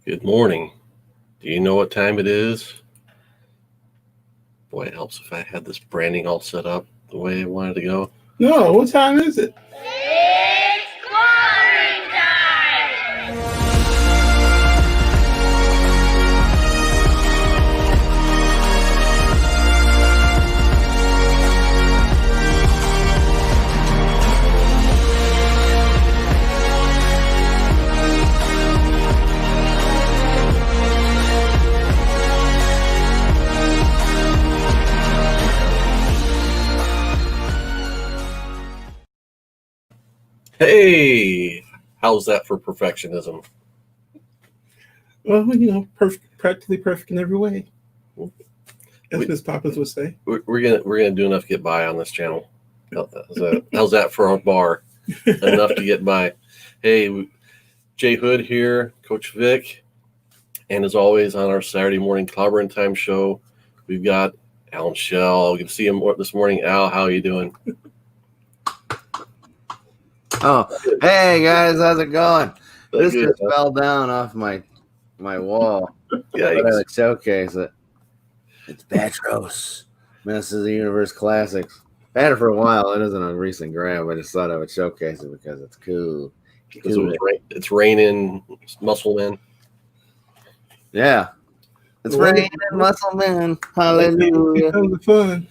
Good morning. Do you know what time it is? Boy, it helps if I had this branding all set up the way I wanted to go. No, what time is it? It's clobbering time! Hey, how's that for perfectionism? Well, practically perfect in every way, as Miss Poppins would say. We're gonna do enough to get by on this channel. How's that for our bar? Enough to get by. Hey, Jay Hood here, Coach Vic, and as always on our Saturday morning Clobberin Time show, we've got Al and Schell. You can see him this morning. Al, how are you doing? Oh, hey guys, how's it going? That's This good, just huh? fell down off my wall. Yeah, I gotta showcase it. It's Petros, Masters of the Universe Classics. I had it for a while. It isn't a recent grab. I just thought I would showcase it because it's cool. It's raining, Muscle Man. Yeah. It's Well, raining, muscle man. Hallelujah. That was fun.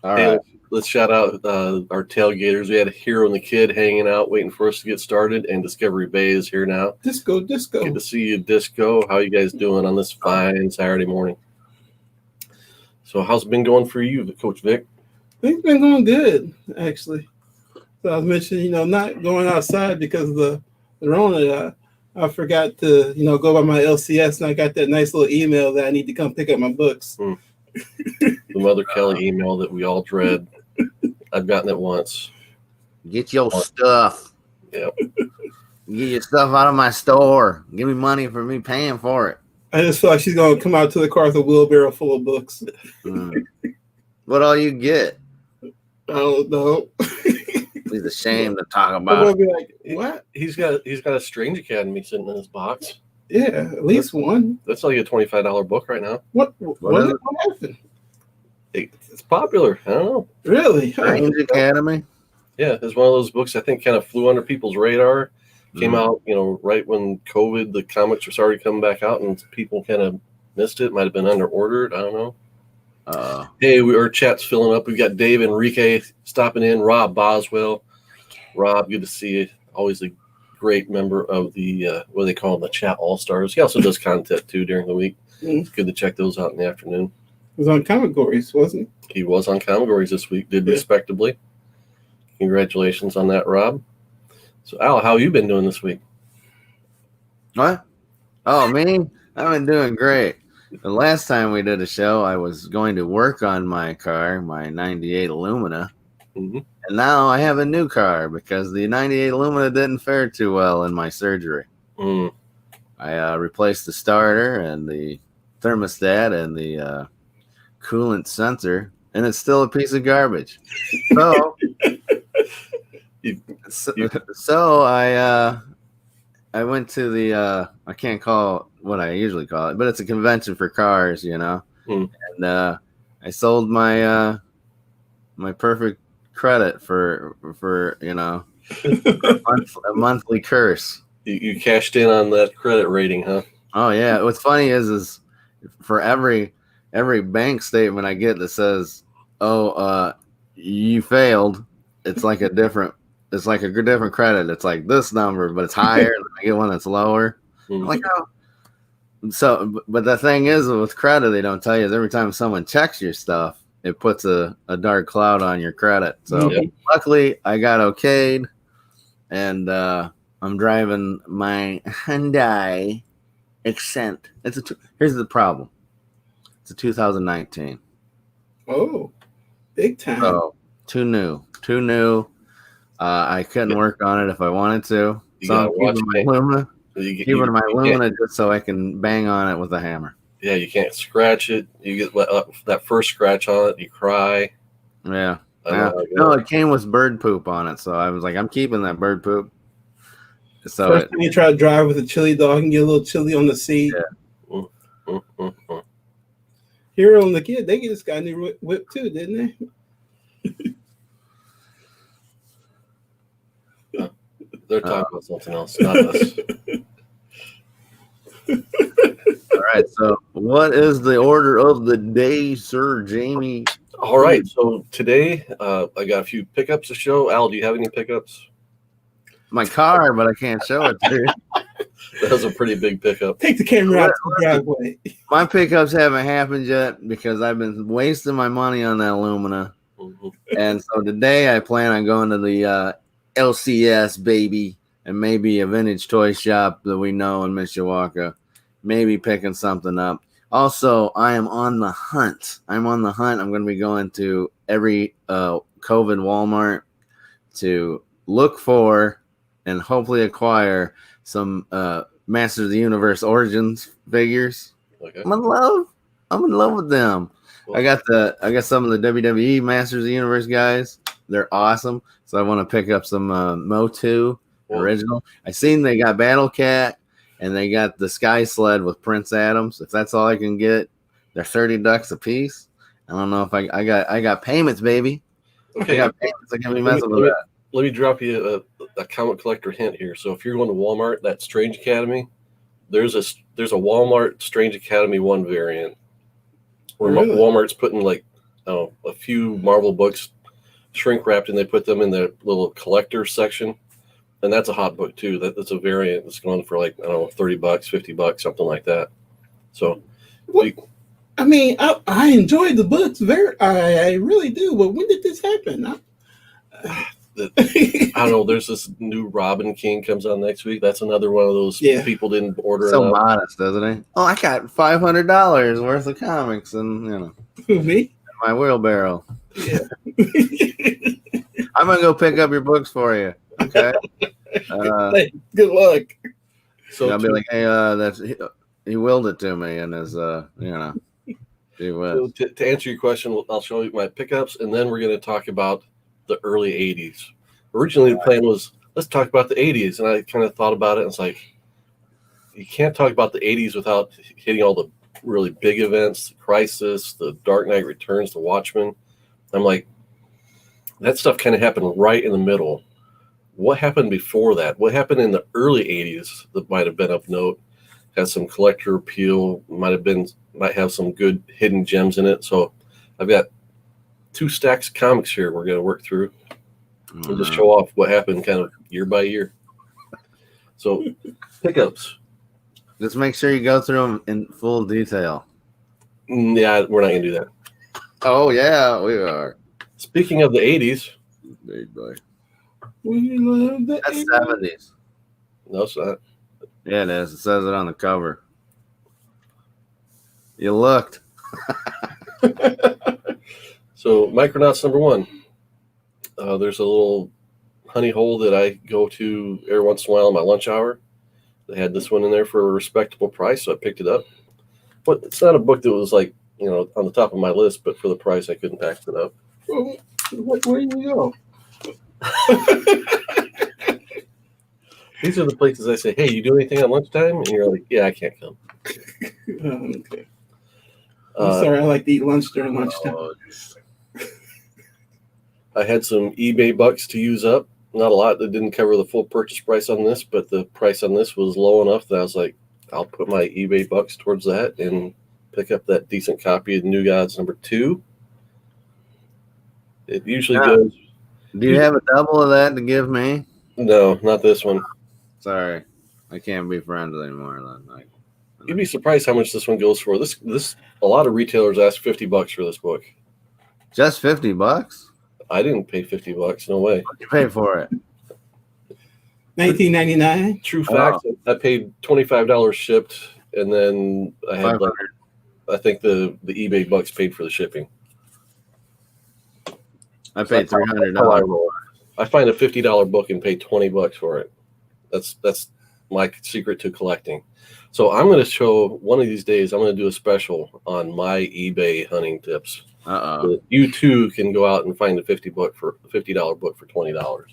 All Hey, right. let's shout out our tailgaters. We had Hero and the Kid hanging out, waiting for us to get started, and Discovery Bay is here now. Disco. Good to see you, Disco. How you guys doing on this fine Saturday morning? So how's it been going for you, Coach Vic? Things been going good, actually. So I was mentioning, not going outside because of the Rona. I forgot to, go by my LCS, and I got that nice little email that I need to come pick up my books. The Mother Kelly email that we all dread. I've gotten it once. Get your stuff. Yep. Get your stuff out of my store. Give me money for me paying for it. I just feel like she's going to come out to the car with a wheelbarrow full of books. What all you get? I don't know. It's a shame to talk I'm about going it. to be like, what? He's got a Strange Academy sitting in his box. Yeah, at least one. That's like a $25 book right now. What is it? happened? It's popular. I don't know. Really? Strange Academy. Yeah, it's one of those books I think kind of flew under people's radar. Came out, right when COVID, the comics were started coming back out, and people kind of missed it. Might have been under ordered. I don't know. Hey, our chat's filling up. We've got Dave Enrique stopping in. Rob Boswell. Rob, good to see you. Always a great member of the what do they call them, the chat all stars. He also does content too during the week. It's good to check those out in the afternoon. It was on Comic-Gories, wasn't He was on Comic-Gories this week. Did respectably. Congratulations on that, Rob. So, Al, how you been doing this week? What? Oh, me? I've been doing great. The last time we did a show, I was going to work on my car, my 98 Illumina. Mm-hmm. And now I have a new car because the 98 Illumina didn't fare too well in my surgery. I replaced the starter and the thermostat and the coolant sensor, and it's still a piece of garbage. So, I went to the I can't call it what I usually call it, but it's a convention for cars, and I sold my my perfect credit for a monthly curse. You cashed in on that credit rating, huh? Oh yeah. What's funny is for every bank statement I get that says, "Oh, you failed," it's like a different credit. It's like this number, but it's higher. And I get one that's lower. I'm like, oh. So, but the thing is, with credit, they don't tell you is every time someone checks your stuff, it puts a dark cloud on your credit. So luckily, I got okayed, and I'm driving my Hyundai Accent. Here's the problem. It's a 2019. Oh, big time. So too new. I couldn't work on it if I wanted to. So I'm keeping my Lumina just so I can bang on it with a hammer. Yeah, you can't scratch it. You get that first scratch on it, you cry. Yeah. No, it came with bird poop on it, so I was like, I'm keeping that bird poop. So First time you try to drive with a chili dog and get a little chili on the seat. Yeah. Hero and the kid, they just got a new whip too, didn't they? They're talking about something else, not us. All right. So, what is the order of the day, Sir Jamie? All right. So today, I got a few pickups to show. Al, do you have any pickups? My car, but I can't show it to you. That was a pretty big pickup. Take the camera out to the driveway. My pickups haven't happened yet because I've been wasting my money on that Lumina. Mhm. And so today I plan on going to the LCS, baby, and maybe a vintage toy shop that we know in Mishawaka. Maybe picking something up. Also, I am on the hunt. I'm going to be going to every COVID Walmart to look for and hopefully acquire some Masters of the Universe Origins figures. Okay. I'm in love with them. Well, I got some of the WWE Masters of the Universe guys. They're awesome. So I want to pick up some Motu original. I seen they got Battle Cat and they got the Sky Sled with Prince Adams. If that's all I can get, they're $30 a piece. I don't know if I got payments, baby. okay. I got payments. I can't be messing with that. Let me drop you a comic collector hint here. So if you're going to Walmart, that Strange Academy, there's a Walmart Strange Academy 1 variant where Really? Walmart's putting like a few Marvel books shrink wrapped and they put them in the little collector section. And that's a hot book too. That's a variant that's going for like, I don't know, $30, $50, something like that. So What? I mean, I enjoyed the books I really do. But when did this happen? I don't know. There's this new Robin King comes on next week. That's another one of those people didn't order. So enough. modest, doesn't he? Oh, I got $500 worth of comics and Me? my wheelbarrow. Yeah. I'm gonna go pick up your books for you. Okay. Hey, good luck. So I'll be like, hey, he willed it to me, and his, gee whiz. So to answer your question, I'll show you my pickups, and then we're going to talk about the early 80s. Originally, the plan was, let's talk about the 80s, and I kind of thought about it, and it's like, you can't talk about the 80s without hitting all the really big events, the Crisis, the Dark Knight Returns, the Watchmen. I'm like, that stuff kind of happened right in the middle. What happened before that? What happened in the early 80s that might have been of note? Has some collector appeal, might have some good hidden gems in it. So I've got 2 stacks of comics here we're going to work through and just show off what happened kind of year by year. So pickups. Just make sure you go through them in full detail. Yeah, we're not going to do that. Oh, yeah, we are. Speaking of the 80s. Big boy. We love the That's 80s. 70s. No, it's not. Yeah, it is. It says it on the cover. You looked. So Micronauts number 1. There's a little honey hole that I go to every once in a while in my lunch hour. They had this one in there for a respectable price, so I picked it up. But it's not a book that was like, on the top of my list, but for the price, I couldn't pass it up. Well, where do you go? These are the places I say, hey, you do anything at lunchtime? And you're like, yeah, I can't come. Okay. I'm sorry, I like to eat lunch during lunchtime. I had some eBay bucks to use up. Not a lot. That didn't cover the full purchase price on this, but the price on this was low enough that I was like, I'll put my eBay bucks towards that and pick up that decent copy of New Gods number 2. It usually goes. Do you have a double of that to give me? No, not this one. Sorry. I can't be friends anymore. Then. You'd be surprised how much this one goes for. This a lot of retailers ask $50 for this book. Just $50? I didn't pay $50. No way. What'd you pay for it? $19.99. True fact. I paid $25 shipped, and then I had I think the eBay bucks paid for the shipping. I paid $300. I find a $50 book and pay $20 for it. That's my secret to collecting. So I'm going to show one of these days. I'm going to do a special on my eBay hunting tips. So you too can go out and find a $50 book for $20.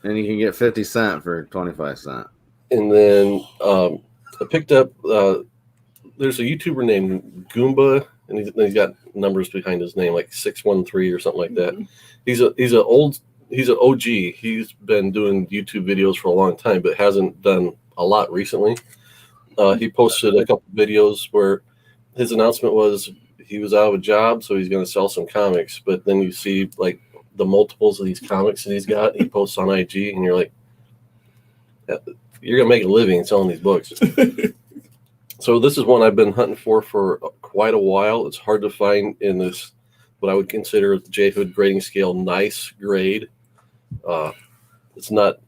And you can get 50 cents for 25 cents. And then I picked up. There's a YouTuber named Goomba, and he's got numbers behind his name, like 613 or something like that. He's an OG. He's been doing YouTube videos for a long time, but hasn't done a lot recently. He posted a couple videos where his announcement was he was out of a job, so he's going to sell some comics. But then you see like the multiples of these comics that he's got. He posts on IG, and you're like, you're going to make a living selling these books. So this is one I've been hunting for quite a while. It's hard to find in this, what I would consider the J Hood grading scale, nice grade. It's not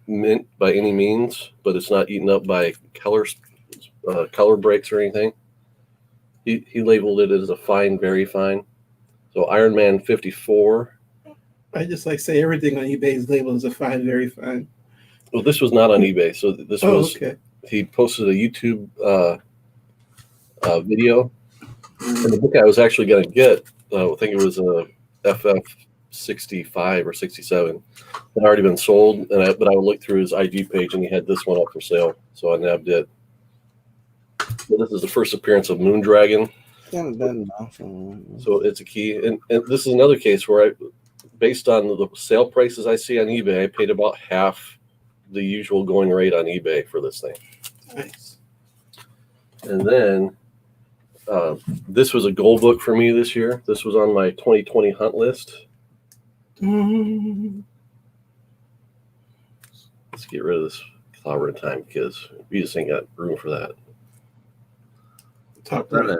mint by any means, but it's not eaten up by color breaks or anything. He labeled it as a fine, very fine. So Iron Man 54. I just like say everything on eBay is labeled as a fine, very fine. Well, this was not on eBay. So this was, okay. He posted a YouTube video. And the book I was actually going to get, I think it was a FF 65 or 67. It had already been sold, but I would look through his IG page, and he had this one up for sale. So I nabbed it. So this is the first appearance of Moondragon. So it's a key. And this is another case where based on the sale prices I see on eBay, I paid about half the usual going rate on eBay for this thing. Nice. And then this was a goal book for me this year. This was on my 2020 hunt list. Let's get rid of this Clobberin Time because we just ain't got room for that. Top right.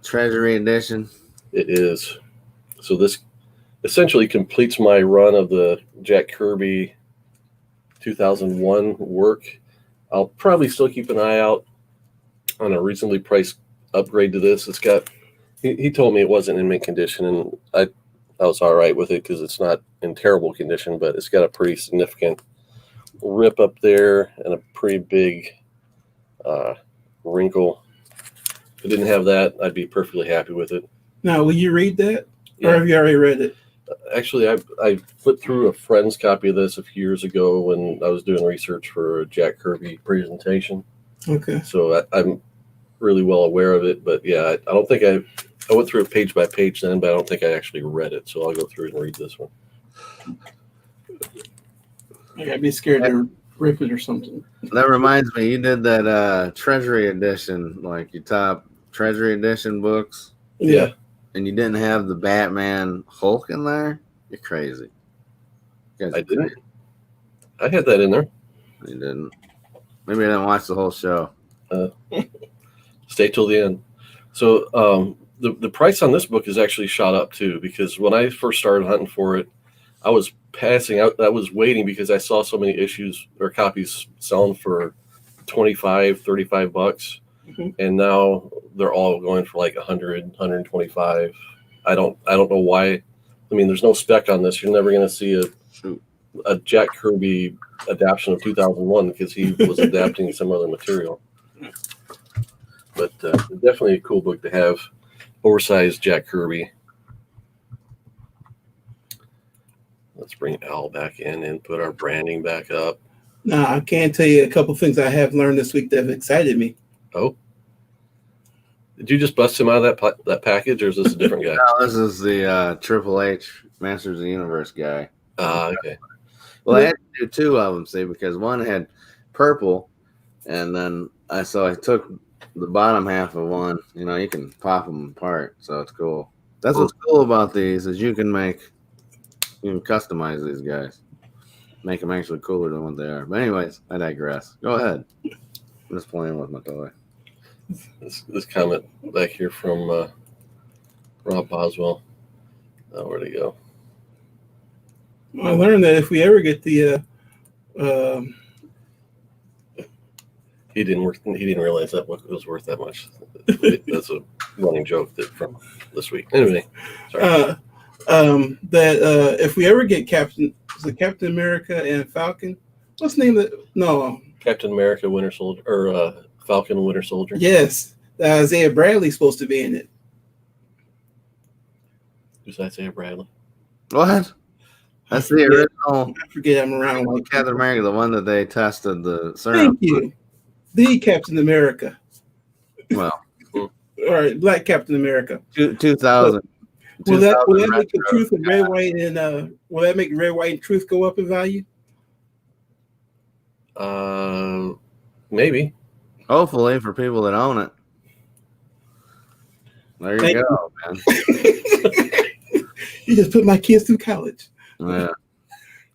Treasury edition. It is. So this essentially completes my run of the Jack Kirby 2001 work. I'll probably still keep an eye out on a reasonably priced upgrade to this. It's got, he told me it wasn't in mint condition, and I was all right with it because it's not in terrible condition, but it's got a pretty significant rip up there and a pretty big wrinkle. If it didn't have that, I'd be perfectly happy with it. Now, will you read that? Yeah. Or have you already read it? Actually, I flipped through a friend's copy of this a few years ago when I was doing research for a Jack Kirby presentation. Okay. So I'm really well aware of it. But yeah, I don't think I went through it page by page then, but I don't think I actually read it. So I'll go through and read this one. I gotta be scared to rip it or something. That reminds me, you did that Treasury edition, like your top Treasury edition books. Yeah. And you didn't have the Batman Hulk in there? You're crazy. I didn't. I had that in there. You didn't. Maybe I didn't watch the whole show. Stay till the end. So the price on this book is actually shot up too, because when I first started hunting for it, I was passing out. I was waiting because I saw so many issues or copies selling for $25, $35. Mm-hmm. And now they're all going for like 100, 125. I don't know why. I mean, there's no spec on this. You're never going to see a Jack Kirby adaptation of 2001 because he was adapting some other material. But definitely a cool book to have. Oversized Jack Kirby. Let's bring Al back in and put our branding back up. Now, I can tell you a couple things I have learned this week that have excited me. Oh. Did you just bust him out of that package, or is this a different guy? No, this is the Triple H Masters of the Universe guy. Okay. Well, I had to do two of them, see, because one had purple, and then I took the bottom half of one. You know, you can pop them apart, so it's cool. That's what's cool about these is you can customize these guys, make them actually cooler than what they are. But anyways, I digress. Go ahead. I'm just playing with my toy. This comment back here from Rob Boswell. Where'd he go? I learned that if we ever get the he didn't realize that book was worth that much. That's a running joke from this week. Anyway, sorry. That if we ever get Captain America and Falcon, what's the name of it? No, Captain America, Winter Soldier, or Falcon and Winter Soldier. Yes, Isaiah Bradley's supposed to be in it. Who's Isaiah Bradley? What? That's the original. I forget I'm around. With Captain America, the one that they tested the serum. Thank you. The Captain America. Well, All right, Black Captain America. 2000. Will that make the truth of red, white, and will that make red, white, and truth go up in value? Maybe. Hopefully for people that own it. There you go, man. You just put my kids through college. Yeah.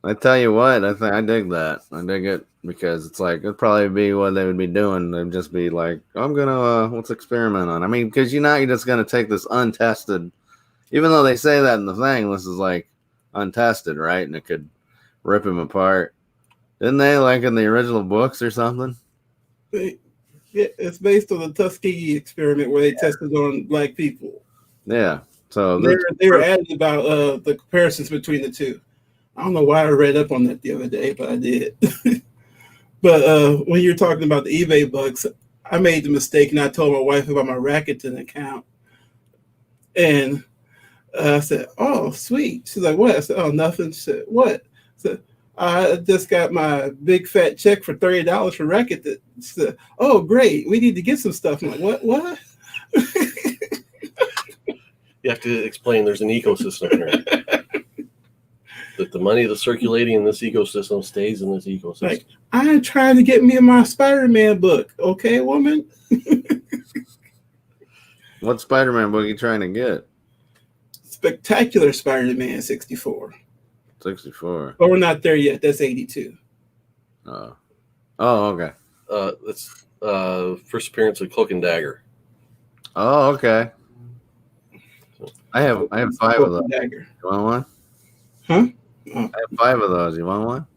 I tell you what, I dig that. I dig it because it's like it'd probably be what they would be doing. They'd just be like, I'm gonna let's experiment on. I mean, because you're just gonna take this untested, even though they say that in the thing, this is like untested, right? And it could rip him apart. Didn't they, like in the original books or something? Yeah, it's based on the Tuskegee experiment where they tested on black people. Yeah. So they were adding about the comparisons between the two. I don't know why I read up on that the other day, but I did. But when you're talking about the eBay bucks, I made the mistake and I told my wife about my Rakuten account. And I said, oh, sweet. She's like, what? I said, oh, nothing. She said, what? I said, I just got my big fat check for $30 for Rakuten. She said, oh, great. We need to get some stuff. I'm like, what? You have to explain there's an ecosystem here. That the money that's circulating in this ecosystem stays in this ecosystem. Like, I'm trying to get me in my Spider-Man book. Okay, woman? What Spider-Man book are you trying to get? Spectacular Spider-Man 64. 64. But we're not there yet. That's 82. Oh, okay. That's first appearance of Cloak and Dagger. Oh, okay. I have 5 of those. Dagger. You want one? Huh? I have 5 of those. You want one?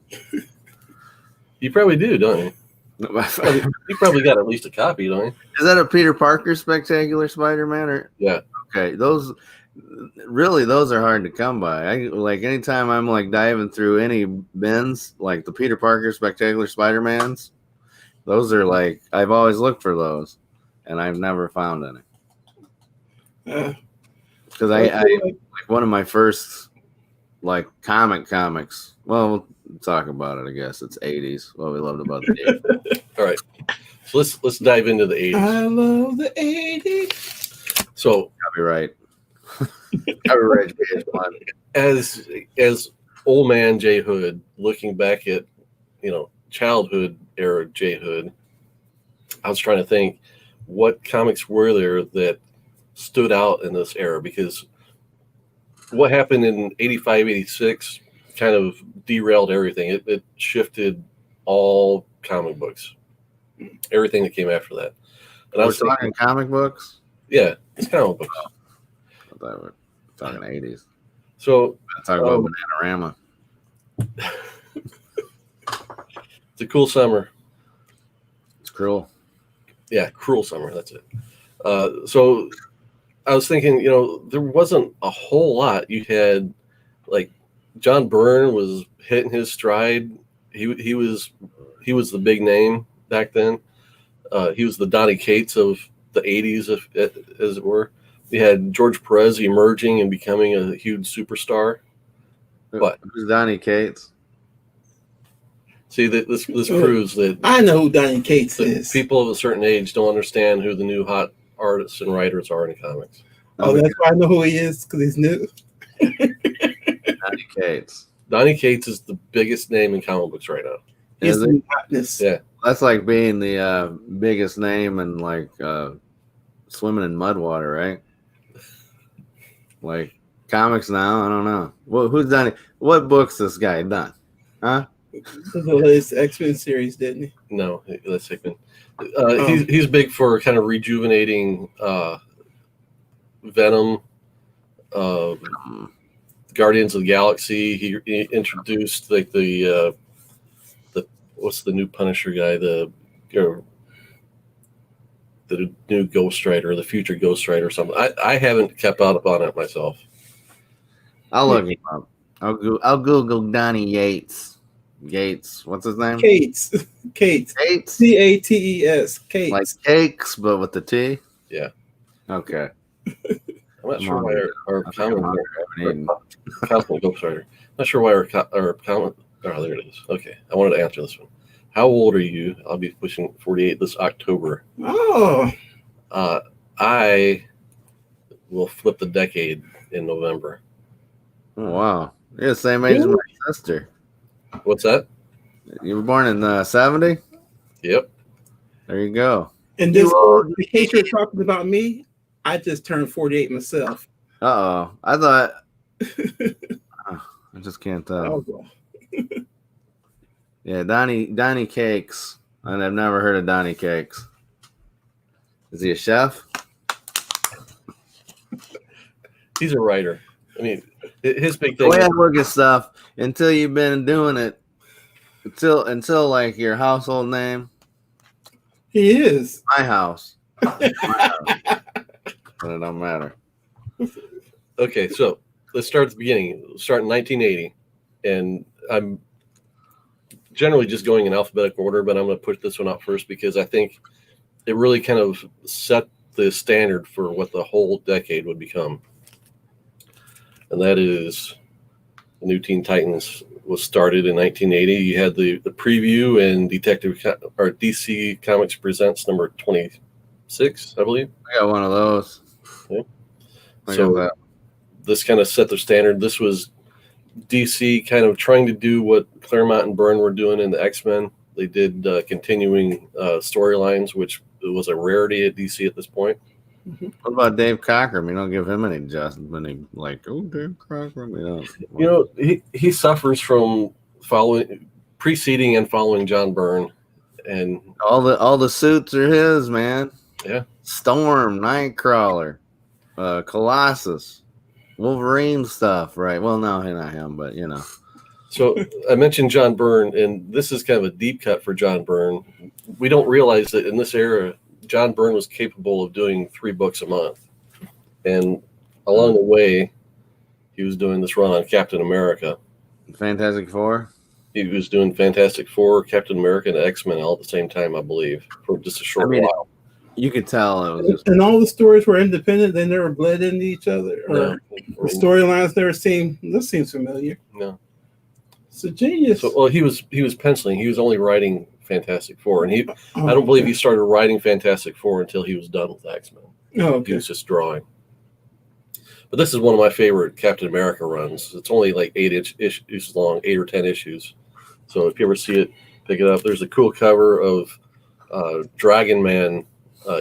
You probably do, don't you? You probably got at least a copy, don't you? Is that a Peter Parker Spectacular Spider-Man? Or yeah. Okay, those are hard to come by. Like anytime I'm like diving through any bins, like the Peter Parker Spectacular Spider-Mans, those are like I've always looked for those, and I've never found any. Because I like one of my first like comics. Well, we'll talk about it. I guess it's 80's. What we loved about the 80's. All right, so let's dive into the 80's. I love the 80's. So copyright. Copyright as old man J Hood looking back at childhood era J Hood, I was trying to think what comics were there that stood out in this era, because what happened in 85, 86 kind of derailed everything. It shifted all comic books, everything that came after that. And we're talking comic books? Yeah, it's comic books. I thought we're talking 80's. So talk about Bananarama. It's a cool summer. It's cruel. Yeah, cruel summer. That's it. So I was thinking, there wasn't a whole lot. You had like John Byrne was hitting his stride. He was the big name back then. He was the Donny Cates of the 80's, as it were. You had George Perez emerging and becoming a huge superstar. But who's Donny Cates? See, this proves that I know who Donny Cates is. People of a certain age don't understand who the new hot artists and writers are in comics. Oh, that's why I know who he is, because he's new. Donny Cates. Donny Cates is the biggest name in comic books right now. He's the hotness. Yeah. That's like being the biggest name in like swimming in mud water, right? Like comics now, I don't know. Who's done it? What books this guy done? Huh? His X-Men series, didn't he? No, that's Hickman. He's big for kind of rejuvenating Venom, Guardians of the Galaxy. He introduced like the what's the new Punisher guy? The new Ghost Rider, the future Ghost Rider or something. I haven't kept up on it myself. I'll look him up. I'll Google Donny Yates. What's his name? Cates. Cates. Cates. Cates. Like cakes, but with the T. Yeah. Okay. I'm not sure why our common Ghost Rider. Not sure why our comment. Oh, there it is. Okay, I wanted to answer this one. How old are you? I'll be pushing 48 this October. Oh, I will flip the decade in November. Oh, wow. You're the same age as my sister. What's that? You were born in 70? Yep. There you go. and this, in case you're talking about me, I just turned 48 myself. Uh-oh. I thought... I just can't tell. Oh, Yeah, Donnie Cakes. And I've never heard of Donnie Cakes. Is he a chef? He's a writer. I mean, his big The thing. way I look at stuff, until you've been doing it, until like your household name, he is. my house. But it don't matter. Okay, so let's start at the beginning. Let's start in 1980, and I'm generally just going in alphabetical order, but I'm going to put this one out first because I think it really kind of set the standard for what the whole decade would become. And that is the New Teen Titans was started in 1980. You had the preview and DC Comics Presents number 26, I believe. I got one of those. Yeah. I So got that. this kind of set the standard. This was DC kind of trying to do what Claremont and Byrne were doing in the X-Men. They did continuing storylines, which was a rarity at DC at this point. What about Dave Cockrum? You don't give him any adjustment. Like, oh, Dave Cockrum. You know, he suffers from preceding and following John Byrne, and all the suits are his, man. Yeah. Storm, Nightcrawler, Colossus, Wolverine stuff, right? Well, no, not him, but you know. So I mentioned John Byrne, and this is kind of a deep cut for John Byrne. We don't realize that in this era, John Byrne was capable of doing 3 books a month. And along the way, he was doing this run on Captain America. Fantastic Four? He was doing Fantastic Four, Captain America, and X-Men all at the same time, I believe, for just a short while. You could tell it was just... And all the stories were independent. They never bled into each other. Or No. the storylines never seemed. This seems familiar. No. It's a genius. So, well, he was penciling. He was only writing Fantastic Four, and I don't believe he started writing Fantastic Four until he was done with X-Men. Oh, He okay. was just drawing. But this is one of my favorite Captain America runs. It's only like 8 issues long, 8 or 10 issues. So if you ever see it, pick it up. There's a cool cover of Dragon Man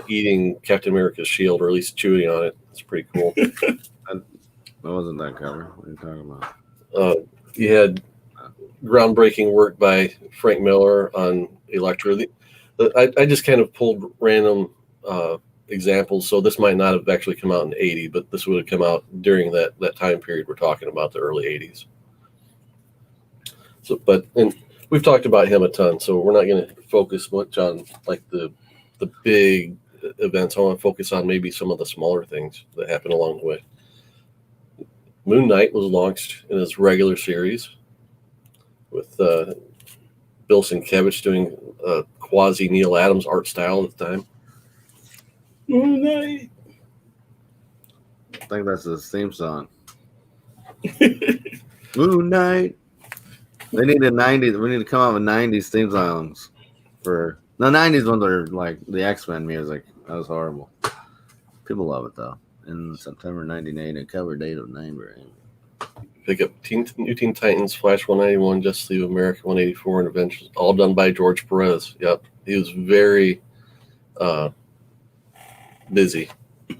eating Captain America's shield, or at least chewing on it. It's pretty cool. That wasn't that cover. What are you talking about? You had groundbreaking work by Frank Miller on Elektra. I just kind of pulled random examples, so this might not have actually come out in 80, but this would have come out during that time period we're talking about, the early 80s. So, and we've talked about him a ton, so we're not going to focus much on like the big events. I want to focus on maybe some of the smaller things that happened along the way. Moon Knight was launched in his regular series with Bill Sienkiewicz doing quasi Neil Adams art style at the time. Moon Knight. I think that's his theme song. Moon Knight. They need a 90s. We need to come out with 90s theme songs for the 90s ones are like the X-Men music. That was horrible. People love it though. In September 1980, cover date of 9 brand. Pick up New Teen Titans, Flash 191, Justice League of America 184, and Avengers, all done by George Perez. Yep, he was very busy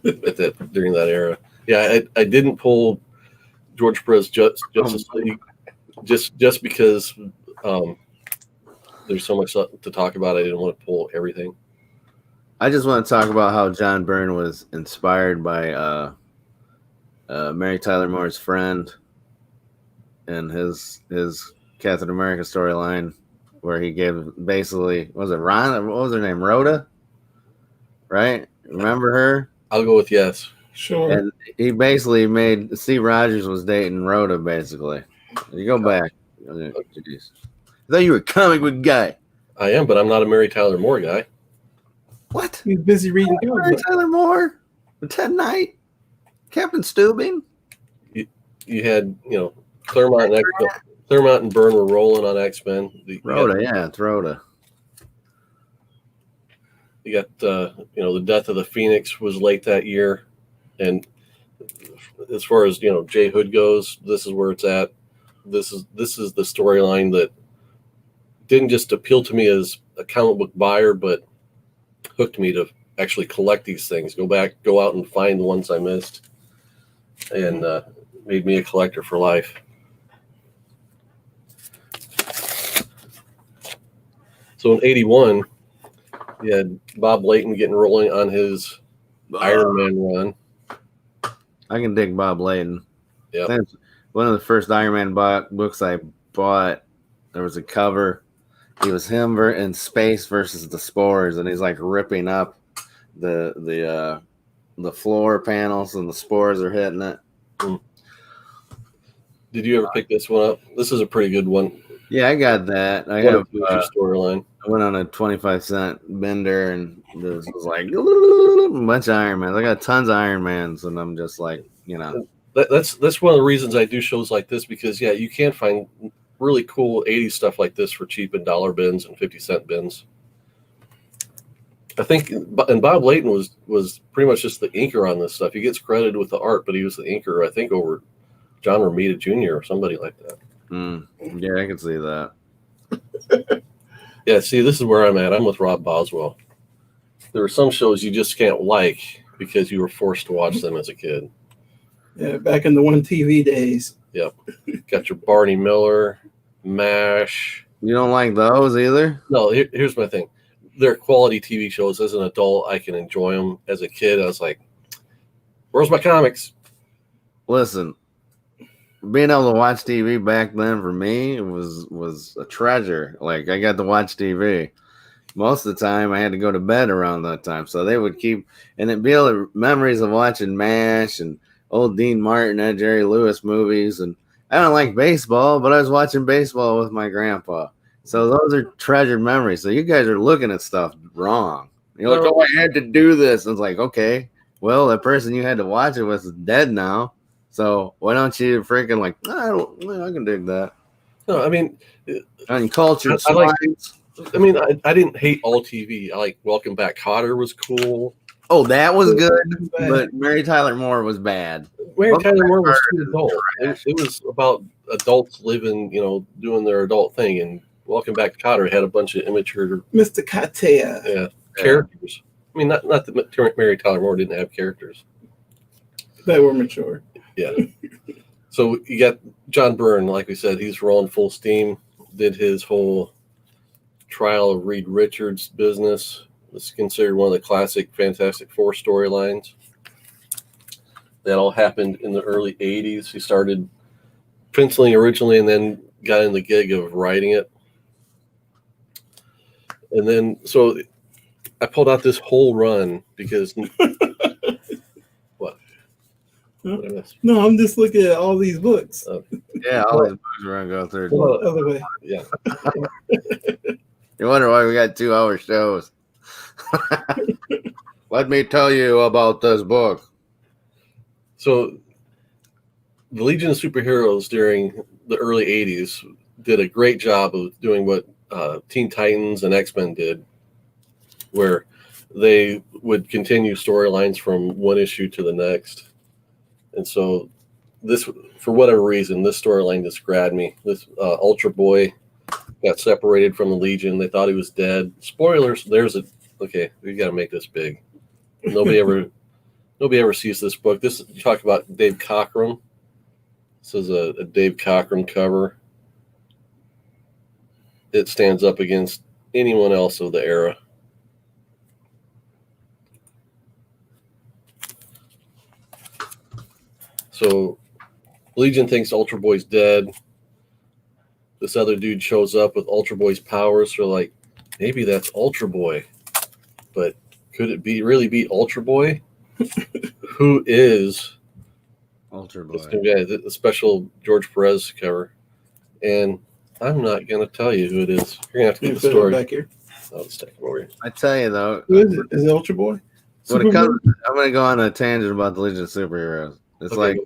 during that era. Yeah, I didn't pull George Perez Justice League just because there's so much to talk about. I didn't want to pull everything. I just want to talk about how John Byrne was inspired by Mary Tyler Moore's friend and his Captain America storyline, where he gave basically, was it Ron? What was her name? Rhoda, right? Remember her? I'll go with yes. Sure. And he basically made Steve Rogers was dating Rhoda. Basically, you go back. Jeez. I thought you were a comic book guy. I am, but I'm not a Mary Tyler Moore guy. What? He's busy reading Mary comics. Tyler Moore, Ted Knight, Captain Steubing. You had, Claremont and Claremont and Byrne were rolling on X-Men. Rhoda, yeah, it's Rhoda. You got the Death of the Phoenix was late that year, and as far as J. Hood goes, this is where it's at. This is the storyline that didn't just appeal to me as a comic book buyer, but hooked me to actually collect these things. Go out and find the ones I missed, and made me a collector for life. So in '81, you had Bob Layton getting rolling on his Iron Man run. I can dig Bob Layton. Yeah, That's one of the first Iron Man books I bought. There was a cover. It was him in space versus the spores, and he's like ripping up the floor panels, and the spores are hitting it. Did you ever pick this one up? This is a pretty good one. Yeah, I got that. I have storyline. I went on a 25-cent bender, and this was like a bunch of Iron Mans. I got tons of Iron Mans, and I'm just like, That's one of the reasons I do shows like this, because you can find really cool 80s stuff like this for cheap in dollar bins and 50-cent bins. I think, and Bob Layton was pretty much just the inker on this stuff. He gets credited with the art, but he was the inker, I think, over John Romita Jr. or somebody like that. Yeah, I can see that. Yeah, see, this is where I'm at. I'm with Rob Boswell. There are some shows you just can't like because you were forced to watch them as a kid. Yeah, back in the one TV days. Yep. Got your Barney Miller, MASH. You don't like those either? No, here's my thing. They're quality TV shows. As an adult, I can enjoy them. As a kid, I was like, where's my comics? Listen, being able to watch TV back then for me was a treasure. Like, I got to watch TV. Most of the time, I had to go to bed around that time. So they would keep, and it'd be able to, memories of watching MASH and old Dean Martin and Jerry Lewis movies. And I don't like baseball, but I was watching baseball with my grandpa. So those are treasured memories. So you guys are looking at stuff wrong. You're like, oh, I had to do this. And it's like, okay, well, the person you had to watch it with is dead now. So why don't you freaking like, I can dig that. No, I mean, uncultured I didn't hate all TV. I like Welcome Back, Kotter was cool. Oh, that was good, but Mary Tyler Moore was bad. Mary Tyler Moore was too adult. It was about adults living, doing their adult thing. And Welcome Back to Kotter had a bunch of immature Mr. Katea. Characters. I mean, not that Mary Tyler Moore didn't have characters. They were mature. Yeah. So you got John Byrne, like we said, he's rolling full steam, did his whole trial of Reed Richards business. It's considered one of the classic Fantastic Four storylines. That all happened in the early 80s. He started penciling originally and then got in the gig of writing it. And then, so I pulled out this whole run because... What? What I missed? No, I'm just looking at all these books. Yeah, all these books we're going to go through. Well, other way. Yeah. You wonder why we got 2-hour shows. Let me tell you about this book. So the Legion of Superheroes during the early 80s did a great job of doing what Teen Titans and X-Men did, where they would continue storylines from one issue to the next. And so this, for whatever reason, this storyline just grabbed me. This Ultra Boy got separated from the Legion. They thought he was dead. Spoilers, okay, we got to make this big. Nobody ever sees this book. You talk about Dave Cockrum. This is a Dave Cockrum cover. It stands up against anyone else of the era. So Legion thinks Ultra Boy's dead. This other dude shows up with Ultra Boy's powers. So like, maybe that's Ultra Boy. But could it really be Ultra Boy? Who is Ultra Boy? The special George Perez cover. And I'm not going to tell you who it is. You're going to have to get the story. Back here. I'll just take it over here. I tell you, though. Who is it? Is it Ultra Boy? I'm going to go on a tangent about the Legion of Superheroes. It's like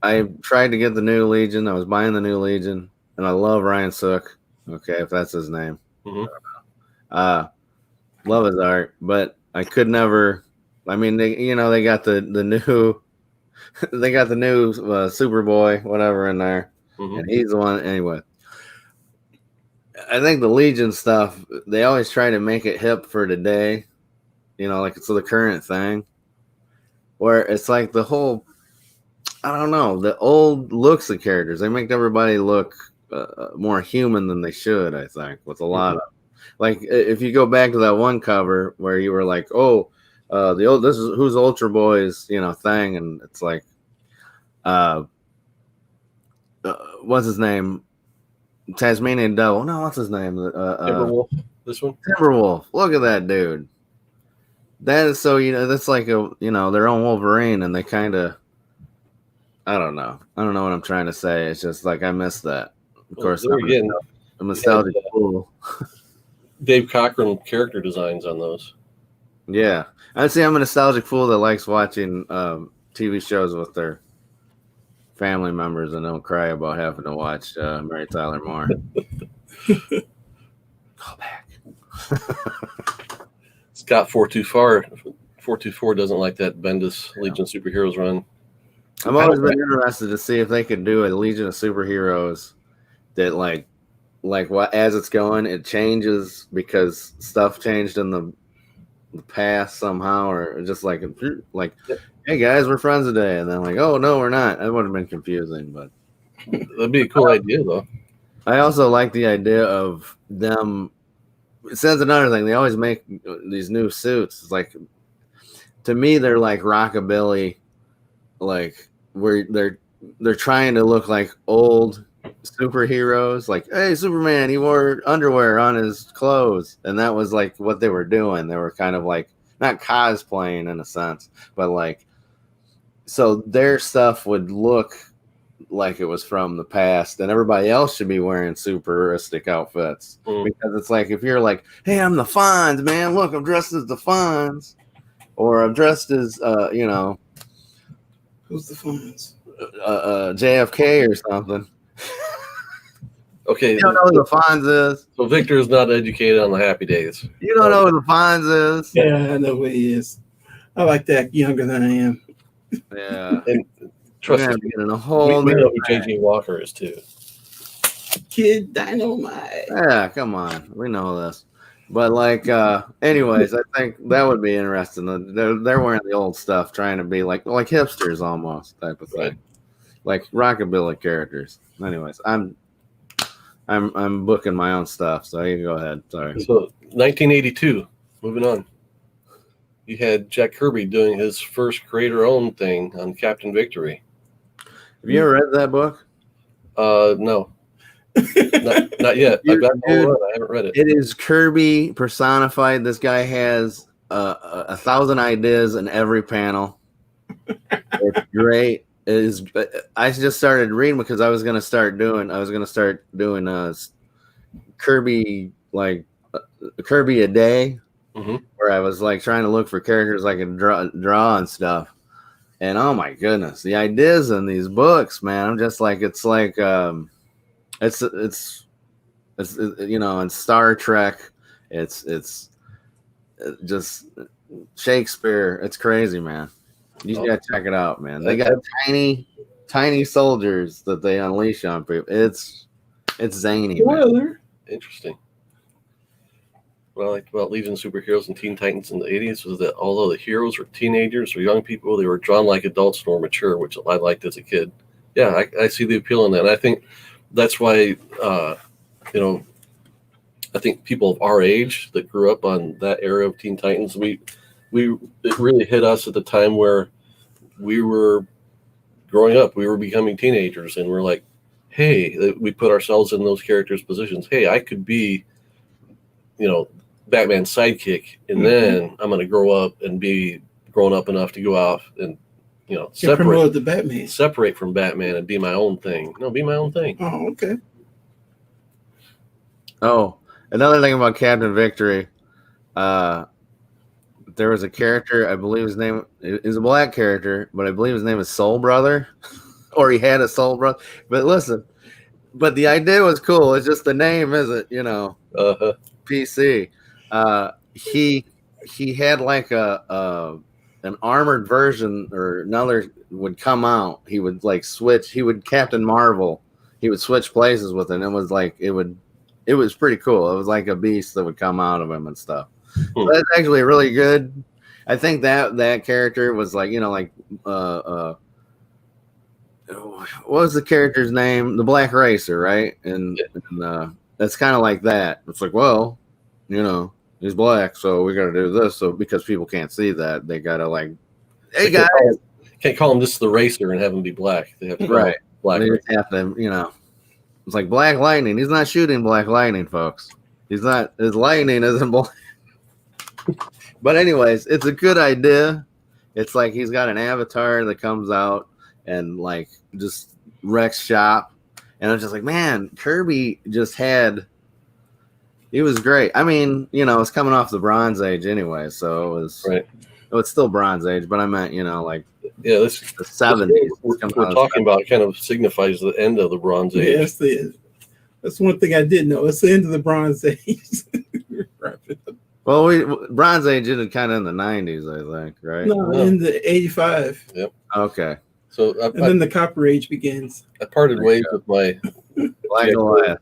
I tried to get the new Legion. I was buying the new Legion, and I love Ryan Sook. Okay, if that's his name. Love his art, but I could never. I mean, they got the new, they got the new Superboy, whatever, in there, and he's the one. Anyway, I think the Legion stuff, they always try to make it hip for today, like it's the current thing, where it's like the whole, I don't know, the old looks of characters. They make everybody look more human than they should, I think, with a lot of, like, if you go back to that one cover where you were like, oh, this is who's Ultra Boy's, thing, and it's like, what's his name? Tasmanian Devil. No, what's his name? Timberwolf. This one. Timberwolf. Look at that dude. That is so. That's like their own Wolverine, and they kind of. I don't know what I'm trying to say. It's just like I miss that. Of course, again, a nostalgic fool. Dave Cochran character designs on those. Yeah, I'd say I'm a nostalgic fool that likes watching TV shows with their family members and don't cry about having to watch Mary Tyler Moore. Call back. Scott 424 doesn't like that Bendis Legion of Superheroes run. I've always been interested to see if they could do a Legion of Superheroes that like what as it's going, it changes because stuff changed in the past somehow, or just like hey guys, we're friends today, and then like, oh no, we're not. That would have been confusing, but that'd be a cool idea though. I also like the idea of them. It says another thing. They always make these new suits. It's like, to me, they're like rockabilly, like where they're trying to look like old superheroes. Like, hey, Superman, he wore underwear on his clothes, and that was like what they were doing. They were kind of like not cosplaying in a sense, but like, so their stuff would look like it was from the past, and everybody else should be wearing superistic outfits because it's like, if you're like, hey, I'm the Fonz, man, look, I'm dressed as the Fonz, or I'm dressed as who's the Fonz? JFK or something. Okay, you don't know who the Fonz is. So Victor is not educated on the Happy Days. You don't know who the Fonz is. Yeah, I know who he is. I like that younger than I am. Yeah, and trust me, getting a whole we know who JJ Walker is too. Kid Dynamite. Yeah, come on, we know this. But like, anyways, I think that would be interesting. They're wearing the old stuff, trying to be like hipsters almost type of thing, right. Like rockabilly characters. Anyways, I'm booking my own stuff, so you can go ahead. Sorry. So 1982. Moving on. You had Jack Kirby doing his first creator-owned thing on Captain Victory. Have you ever read that book? No. Not yet. I've got I haven't read it. It is Kirby personified. This guy has 1,000 ideas in every panel. It's great. It is. I just started reading because I was going to start doing Kirby, like Kirby a day, where I was like trying to look for characters I could draw and stuff. And oh my goodness, the ideas in these books, man! I'm just like, it's like it's in Star Trek, it's just Shakespeare. It's crazy, man. You gotta check it out, man. They got tiny soldiers that they unleash on people. It's zany. Spoiler. Interesting. What I liked about Legion of Superheroes and Teen Titans in the 80s was that although the heroes were teenagers or young people, they were drawn like adults and more mature, which I liked as a kid. Yeah, I see the appeal in that. And I think that's why, I think people of our age that grew up on that era of Teen Titans, it really hit us at the time where we were growing up. We were becoming teenagers, and we're like, hey, we put ourselves in those characters' positions. Hey, I could be, Batman's sidekick, and then I'm going to grow up and be grown up enough to go out and, separate from Batman and be my own thing. No, be my own thing. Oh, okay. Oh, another thing about Captain Victory, there was a character, I believe his name is a black character, but I believe his name is Soul Brother. or he had a soul brother. But listen, but the idea was cool. It's just the name isn't, PC. He had like a an armored version or another would come out. He would like switch. He would Captain Marvel. He would switch places with it. And it was like it was pretty cool. It was like a beast that would come out of him and stuff. So that's actually really good. I think that character was like what was the character's name? The Black Racer, right? And that's kind of like that. It's like, well, he's black, so we got to do this. So because people can't see that, they got to like, hey guys, can't call him just the racer and have him be black. They have to right, black. They just have to, it's like Black Lightning. He's not shooting Black Lightning, folks. He's not. His lightning isn't black. But anyways, it's a good idea. It's like he's got an avatar that comes out and like just wrecks shop, and I was just like, man, Kirby just had. He was great. I mean, it's coming off the Bronze Age anyway, so it was right. Oh, it's still Bronze Age, but I meant, like this the 70s. We're talking about kind of signifies the end of the Bronze Age. Yeah, that's one thing I did know. It's the end of the Bronze Age. Well, Bronze Age ended kind of in the 90s, I think, right? No, in the 85. Yep. Okay. So then the Copper Age begins. I parted ways with my Black Goliath.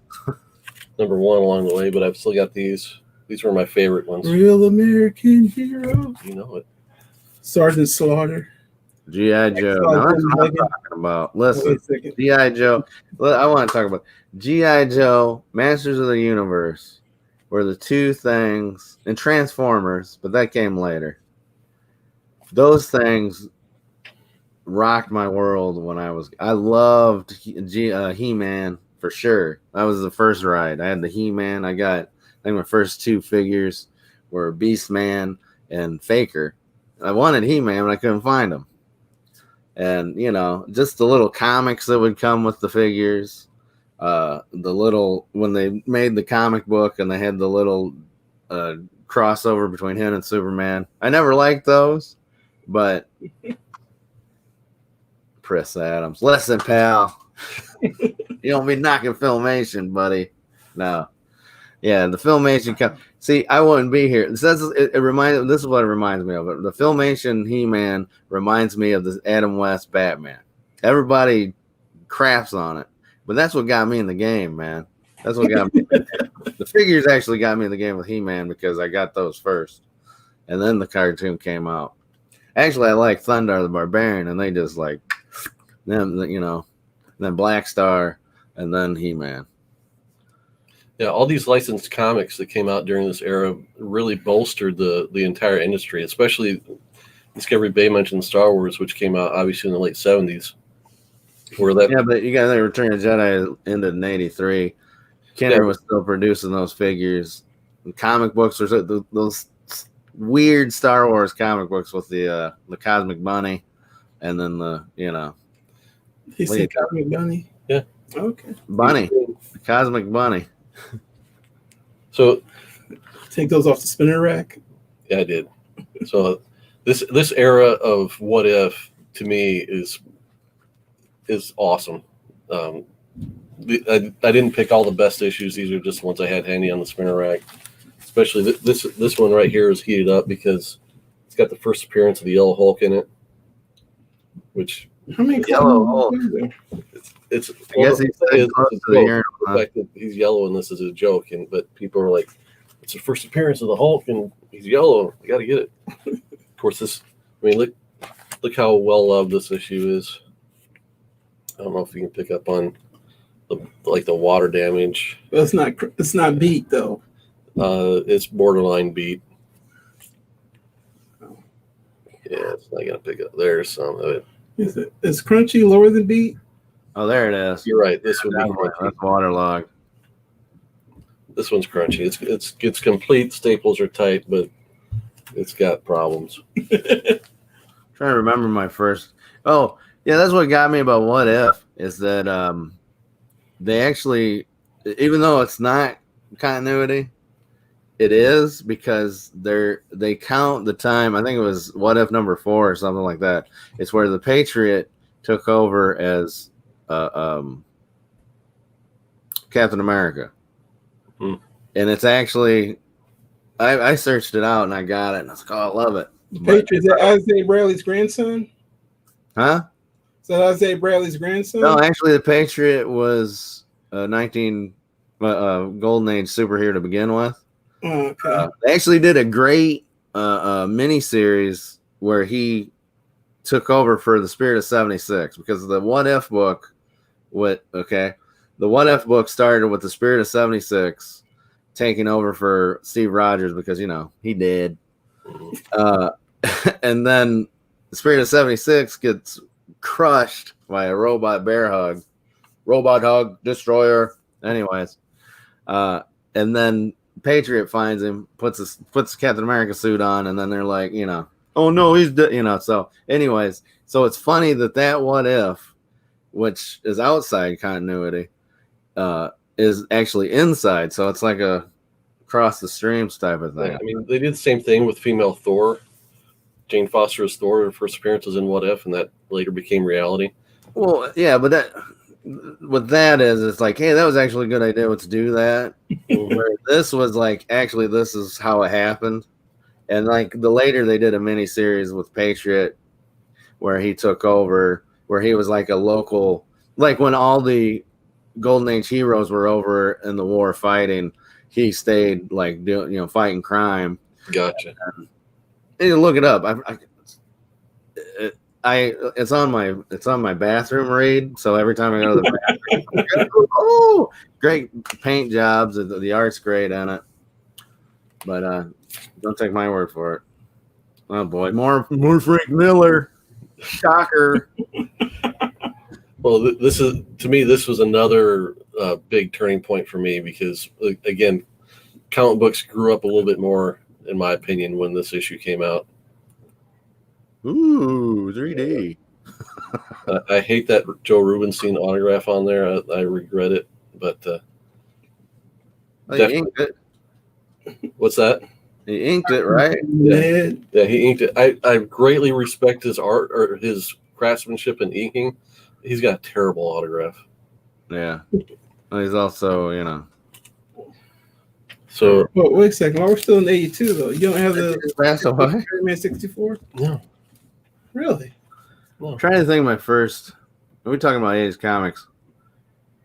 number one along the way, but I've still got these. These were my favorite ones. Real American hero. You know it. Sergeant Slaughter. G.I. Joe. Now, that's what I'm talking about. Listen, G.I. Joe. I want to talk about G.I. Joe, Masters of the Universe were the two things, and Transformers, but that came later. Those things rocked my world when I loved He-Man for sure. That was the first ride. I had the He-Man. I think my first two figures were Beastman and Faker. I wanted He-Man, but I couldn't find him. And, just the little comics that would come with the figures. When they made the comic book and they had the little crossover between him and Superman. I never liked those, but Chris Adams. Listen, pal. You don't be knocking Filmation, buddy. No. Yeah, the Filmation. See, I wouldn't be here. This is what it reminds me of. The Filmation He-Man reminds me of the Adam West Batman. Everybody craps on it, but that's what got me in the game, man. That's what got me. The figures actually got me in the game with He-Man because I got those first, and then the cartoon came out. Actually, I like Thundar the Barbarian, and they just like them, then Black Star, and then He-Man. Yeah, all these licensed comics that came out during this era really bolstered the entire industry, especially Discovery Bay mentioned Star Wars, which came out obviously in the late 70s. Yeah, but you got the Return of the Jedi ended in 83. Kenner was still producing those figures. The comic books were those weird Star Wars comic books with the Cosmic Bunny, and then He said Cosmic Bunny? Yeah. Okay. Bunny. The Cosmic Bunny. So take those off the spinner rack. Yeah, I did. So this era of What If to me is awesome. I didn't pick all the best issues. These are just the ones I had handy on the spinner rack. Especially this one right here is heated up because it's got the first appearance of the Yellow Hulk in it. Which how many Yellow Hulk? It's I guess he's close to the urn. The fact that he's yellow in this is a joke, but people are like, it's the first appearance of the Hulk and he's yellow. You got to get it. Of course, look how well loved this issue is. I don't know if you can pick up on the water damage. But it's not beat though. It's borderline beat. Yeah, it's not gonna pick up. There's some of it. Is crunchy lower than beat? Oh, there it is. You're right. This would be crunchy. That's waterlogged. This one's crunchy. It's complete. Staples are tight, but it's got problems. Trying to remember my first. Oh, yeah, that's what got me about What If is that they actually, even though it's not continuity, it is because they count the time. I think it was What If number 4 or something like that. It's where the Patriot took over as Captain America. Hmm. And it's actually, I searched it out and I got it, and I was like, oh, I love it. The Patriot, is that Isaiah Bradley's grandson? Huh? Is that Isaiah Bradley's grandson? No, actually, the Patriot was a Golden Age superhero to begin with. Oh, okay. They actually did a great mini-series where he took over for the Spirit of 76, because the What If book, the What If book started with the Spirit of 76 taking over for Steve Rogers because, he did. And then the Spirit of 76 gets crushed by a robot hug destroyer. Anyways, and then Patriot finds him, puts Captain America suit on, and then they're like, oh no, he's dead, so anyways, so it's funny that What If, which is outside continuity, is actually inside, so it's like a cross the streams type of thing. Yeah, I mean, they did the same thing with female Thor. Jane Foster as Thor. Her first appearance was in What If, and that later became reality. Well, yeah, but what that is, it's like, hey, that was actually a good idea. Let's do that. Where this was like, actually, this is how it happened. And like the later they did a mini series with Patriot, where he took over, where he was like a local, like when all the Golden Age heroes were over in the war fighting, he stayed like doing, fighting crime. Gotcha. And you look it up. It's on my bathroom read. So every time I go to the bathroom, oh, great paint jobs. The art's great on it. But don't take my word for it. Oh boy, more Frank Miller. Shocker. Well, this was another big turning point for me because, again, comic books grew up a little bit more, in my opinion, when this issue came out. Ooh, 3D. I hate that Joe Rubenstein autograph on there. I regret it, but He inked it. What's that? He inked it, right? Yeah, he inked it. I greatly respect his art or his craftsmanship in inking. He's got a terrible autograph. Yeah. Well, he's also, So Well, wait a second. We're still in 82, though. You don't have the passed away. Spider-Man 64? no. Really? I'm trying to think of my first. We're talking about 80s comics.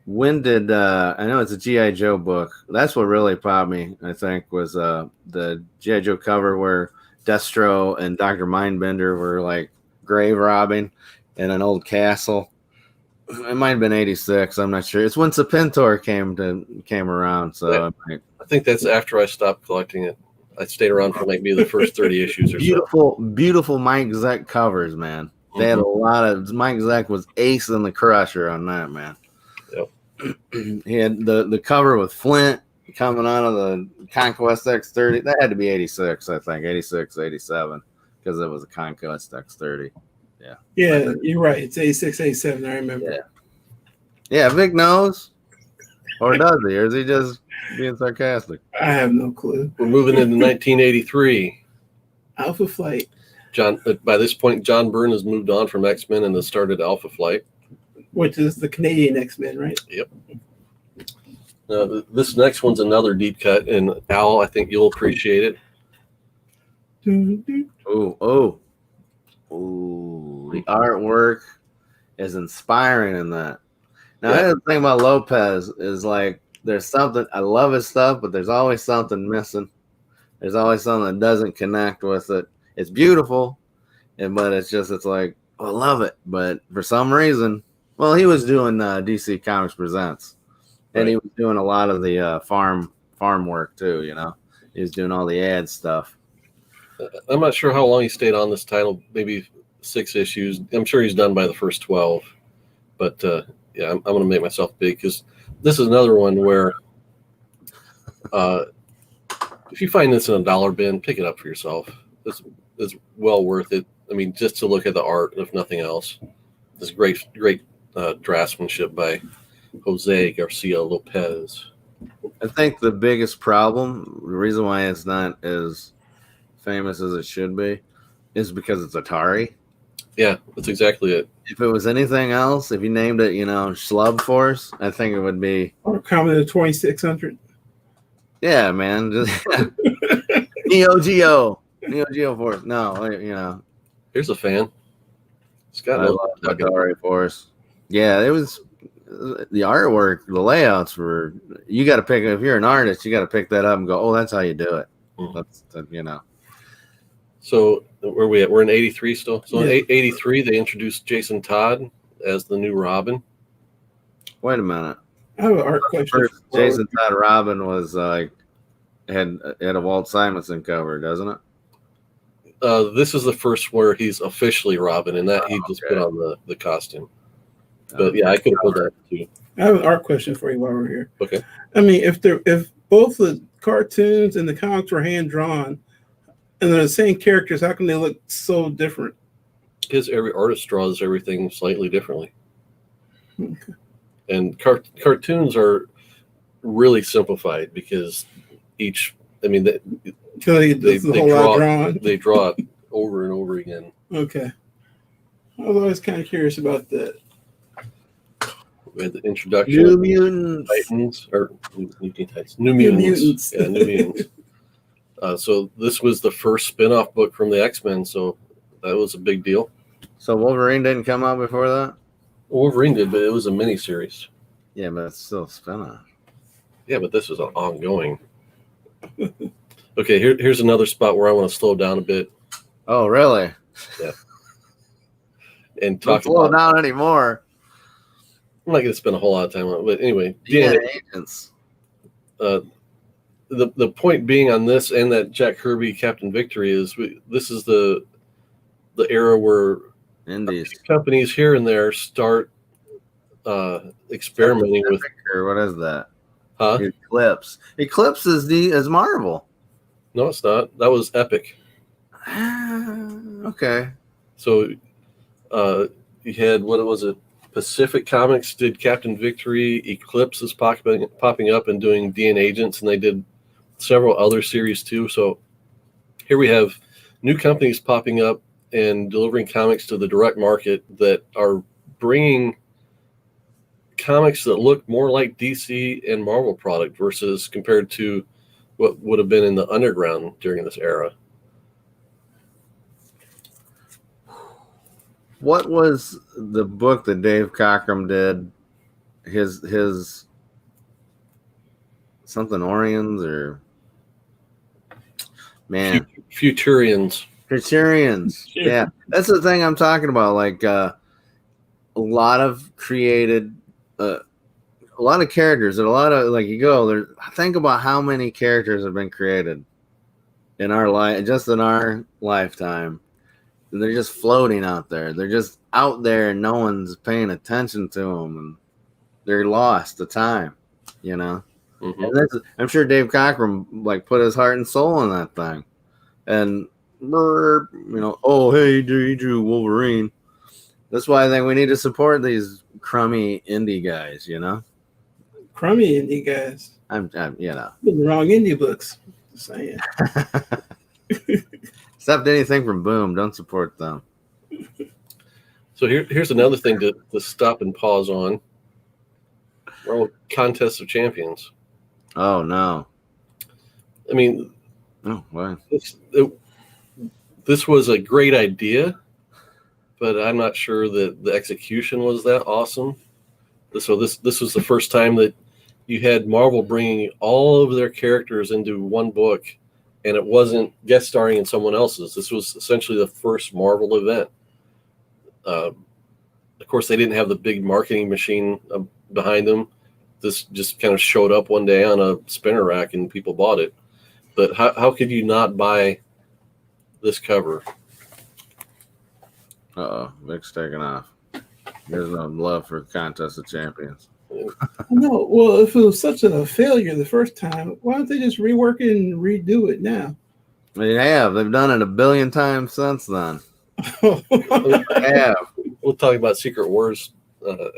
When did I know it's a G.I. Joe book? That's what really popped me, I think, was the G.I. Joe cover where Destro and Dr. Mindbender were like grave robbing in an old castle. It might have been 86. I'm not sure. It's when Serpentor came around. So I think that's after I stopped collecting it. I stayed around for maybe the first 30 issues or so. Beautiful Mike Zeck covers, man. They had a lot of Mike Zeck was ace in the crusher on that, man. Yep. He had the cover with Flint coming out of the Conquest X30. That had to be 86, I think, 86, 87, because it was a Conquest X30. Yeah. Yeah, you're right. It's 86, 87. I remember. Yeah, Vic knows. Or does he? Or is he just being sarcastic? I have no clue. We're moving into 1983. Alpha Flight. By this point, John Byrne has moved on from X-Men and has started Alpha Flight, Which is the Canadian X-Men, right? Yep. This next one's another deep cut, and Al, I think you'll appreciate it. Oh. The artwork is inspiring in that. Now, the thing about Lopez is like there's something, I love his stuff, but there's always something missing. There's always something that doesn't connect with it. It's beautiful, but it's like, I love it. But for some reason, well, he was doing DC Comics Presents, and he was doing a lot of the farm work too. He was doing all the ad stuff. I'm not sure how long he stayed on this title, maybe 6 issues. I'm sure he's done by the first 12. But I'm going to make myself big because this is another one where if you find this in a dollar bin, pick it up for yourself. It's well worth it. I mean, just to look at the art, if nothing else. This great draftsmanship by Jose Garcia Lopez. I think the biggest problem, the reason why it's not as famous as it should be, is because it's Atari. Yeah, that's exactly it. If it was anything else, if you named it, Schlub Force, I think it would be. Or Commodore 2600. Yeah, man. Just Neo Geo Force. No, Here's a fan. It's got I love Midori Force. Yeah, it was the artwork, the layouts were. You got to pick if you're an artist, you got to pick that up and go, oh, that's how you do it. That's So where are we at? We're in 83 still. So Yeah. in 83, they introduced Jason Todd as the new Robin. Wait a minute. I have an art question. First, Jason Todd Robin was had a Walt Simonson cover, doesn't it? This is the first where he's officially Robin, and that he just put on the costume. But yeah, I could have pulled that too. I have an art question for you while we're here. Okay. I mean, if both the cartoons and the comics were hand drawn, and they're the same characters, how can they look so different? Because every artist draws everything slightly differently. Okay. And cartoons are really simplified because each, I mean, they draw it over and over again. Okay. I was always kind of curious about that. We had the introduction New of Mutants. Titans, or New Titans, New Mutants. Yeah, New Mutants. So this was the first spin-off book from the X-Men, so that was a big deal. So Wolverine didn't come out before that? Wolverine did, but it was a mini-series. Yeah, but it's still a spin-off. Yeah, but this was an ongoing. Okay, here's another spot where I want to slow down a bit. Oh, really? Yeah. And Don't talk slow about. down anymore. I'm not going to spend a whole lot of time on it, but anyway, DNA agents. The point being on this and that Jack Kirby Captain Victory is this is the era where Indies. companies here and there start experimenting with. Or what is that? Huh? Eclipse. Eclipse is Marvel. No, it's not. That was Epic. Okay. So you had, what was it? Pacific Comics did Captain Victory. Eclipse is popping up and doing DNA Agents, and they did several other series too. So here we have new companies popping up and delivering comics to the direct market that are bringing comics that look more like DC and Marvel product versus compared to what would have been in the underground during this era. What was the book that Dave Cockrum did? His something Orions or man Futurians. Futurians. Yeah, that's the thing I'm talking about. Like a lot of created, a lot of characters and a lot of like you go there. Think about how many characters have been created in our life, just in our lifetime. They're just floating out there. They're just out there, and no one's paying attention to them, and they're lost to time. Mm-hmm. And I'm sure Dave Cockrum put his heart and soul in that thing, and oh hey, he drew Wolverine. That's why I think we need to support these crummy indie guys. Crummy indie guys. I'm The wrong indie books. Just saying. Except anything from Boom, don't support them. So here's another thing to stop and pause on. Well, Contest of Champions. Oh no! I mean, Oh what? This was a great idea, but I'm not sure that the execution was that awesome. So this was the first time that you had Marvel bringing all of their characters into one book, and it wasn't guest starring in someone else's. This was essentially the first Marvel event. Of course, they didn't have the big marketing machine behind them. This just kind of showed up one day on a spinner rack and people bought it. But how could you not buy this cover? Uh-oh, Vic's taking off. There's no love for Contest of Champions. No, well, if it was such a failure the first time, why don't they just rework it and redo it now? They have. They've done it a billion times since then. They have. We'll talk about Secret Wars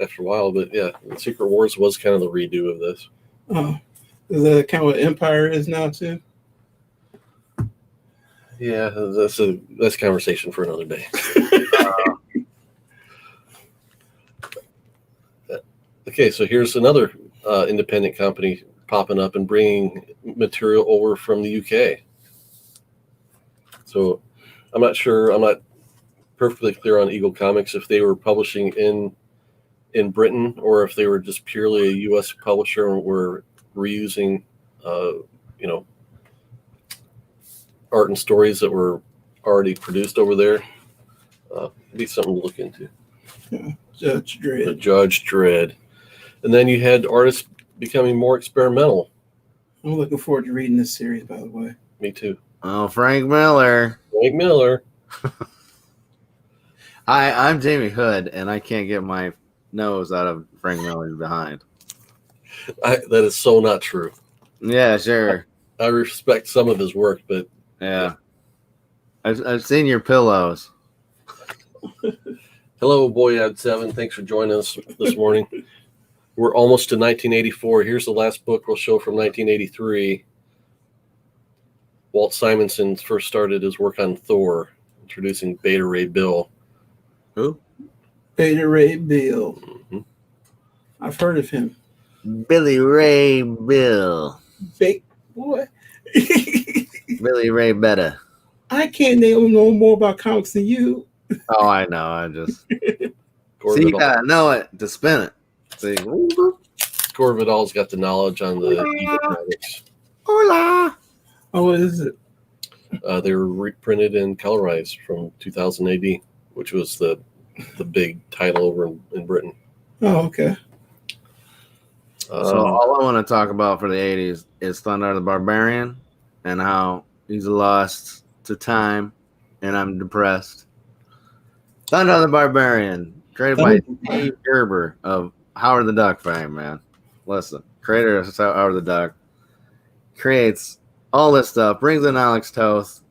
after a while, but yeah, Secret Wars was kind of the redo of this. Oh, is that kind of what Empire is now too? Yeah, that's conversation for another day. Okay, so here's another independent company popping up and bringing material over from the UK. So I'm not sure. I'm not perfectly clear on Eagle Comics if they were publishing in Britain or if they were just purely a U.S. publisher and were reusing, art and stories that were already produced over there. Be something to look into. Yeah. Judge Dredd. The Judge Dredd. And then you had artists becoming more experimental. I'm looking forward to reading this series, by the way. Me too. Oh, Frank Miller. Frank Miller. I'm Jamie Hood, and I can't get my nose out of Frank Miller's behind. That is so not true. Yeah, sure. I respect some of his work, but Yeah. I've seen your pillows. hello, Boyad7. Thanks for joining us this morning. We're almost to 1984. Here's the last book we'll show from 1983. Walt Simonson first started his work on Thor, introducing Beta Ray Bill. Who? Beta Ray Bill. Mm-hmm. I've heard of him. Billy Ray Bill. Fake boy. Billy Ray Betta. I can't know more about comics than you. Oh, I know. I just Gore see, you Vidal. gotta know it to spin it. See, Gore Vidal's got the knowledge on the Eagle Comics. hola. Oh, what is it? They were reprinted and colorized from 2000 AD, which was the big title over in Britain. Oh, okay. So all I want to talk about for the 80s is Thunder the Barbarian and how he's lost to time, and I'm depressed. Thunder the Barbarian, created by Steve Gerber of Howard the Duck fame, man. Listen, creator of Howard the Duck, creates all this stuff, brings in Alex Toth,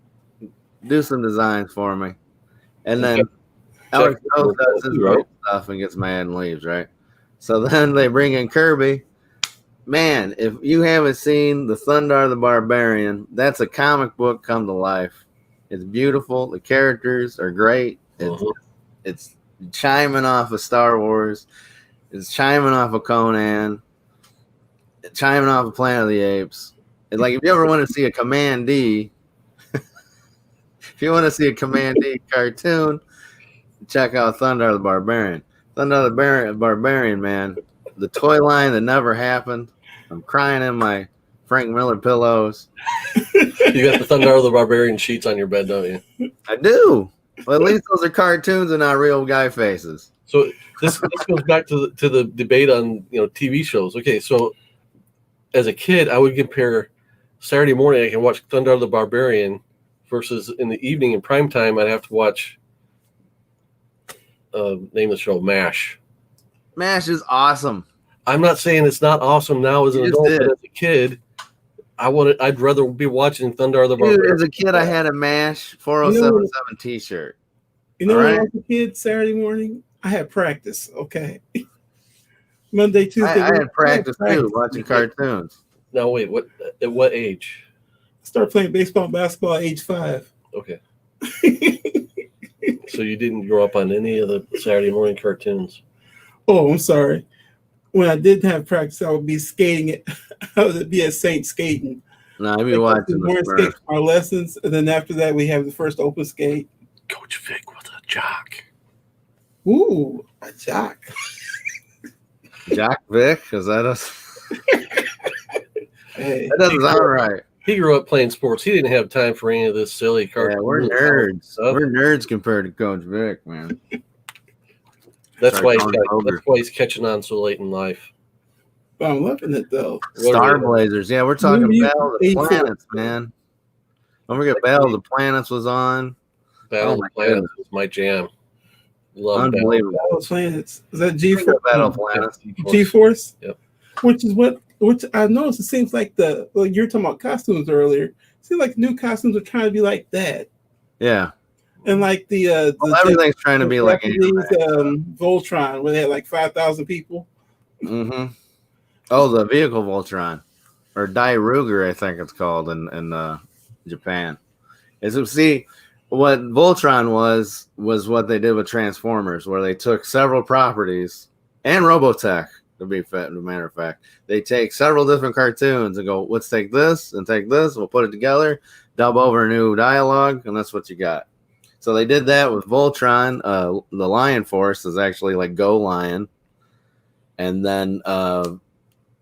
do some designs for me, and then Alex Toth does his own stuff and gets mad and leaves, right? So then they bring in Kirby. Man, if you haven't seen the Thundar the Barbarian, that's a comic book come to life. It's beautiful. The characters are great. It's chiming off of Star Wars. It's chiming off of Conan. It's chiming off of Planet of the Apes. And like, if you ever want to see a Command D, if you want to see a Command D cartoon, check out Thundar the Barbarian. Thundar the Barbarian, man. The toy line that never happened. I'm crying in my Frank Miller pillows. You got the Thunder of the Barbarian sheets on your bed, don't you? I do. Well, at least those are cartoons and not real guy faces. So this goes back to the debate on TV shows. Okay, so as a kid, I would compare Saturday morning I can watch Thunder of the Barbarian versus in the evening in prime time I'd have to watch name the show MASH. MASH is awesome. I'm not saying it's not awesome now as an adult, but as a kid, I'd rather be watching Thunder of the Barbarian. Dude, as a kid, I had a MASH 4077 T-shirt. You know, All when right. I was a kid, Saturday morning, I had practice. Okay. Monday, Tuesday. I had practice too, watching cartoons. Now wait, at what age? I started playing baseball and basketball at age 5. Okay. So you didn't grow up on any of the Saturday morning cartoons? Oh, I'm sorry. When I did have practice, I would be skating it. I would be at Saint skating. No, I'd be watching Morning the skate for our lessons, and then after that, we have the first open skate. Coach Vic was a jock. Ooh, a jock. Jack Vic, is that us? Hey, That doesn't sound right. He grew up playing sports. He didn't have time for any of this silly cartoon. Yeah, we're nerds. stuff. We're nerds compared to Coach Vic, man. That's Sorry, why he's catching on so late in life. but I'm loving it though. Star Blazers. Yeah, we're talking Movie Battle of the 84. Planets, man. Don't forget Battle of the Planets was on. Battle Oh of my the Planets goodness. was my jam. Love Unbelievable. Battle of Planets. Is that Battle of G-Force? Planets. G-Force? Yep. Which I noticed it seems like you're talking about costumes earlier. It seems like new costumes are trying to be like that. Yeah. And like Well, everything's trying to be like Japanese, Voltron, where they had like 5,000 people. Mm-hmm. Oh, the vehicle Voltron, or Die Ruger, I think it's called in Japan. See, what Voltron was what they did with Transformers, where they took several properties and Robotech. To be fair, as a matter of fact, they take several different cartoons and go, let's take this and take this. We'll put it together, dub over new dialogue, and that's what you got. So they did that with Voltron. The Lion Force is actually like Go Lion. And then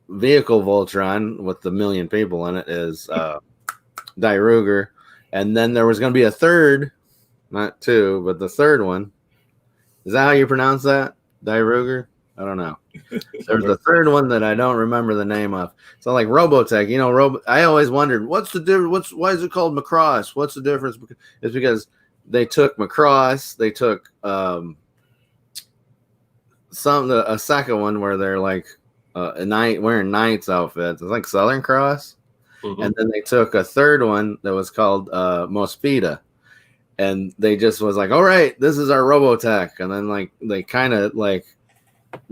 Vehicle Voltron with the million people in it is Die Ruger. And then there was going to be a third, not two, but the third one. Is that how you pronounce that? Die Ruger? I don't know. There's the third one that I don't remember the name of. So like Robotech, you know, I always wondered, what's the difference? Why is it called Macross? What's the difference? It's because they took Macross, they took a second one where they're like a knight wearing knight's outfits. It's like Southern Cross. Mm-hmm. And then they took a third one that was called Mosfida. And they just was like, all right, this is our Robotech. And then like they kind of like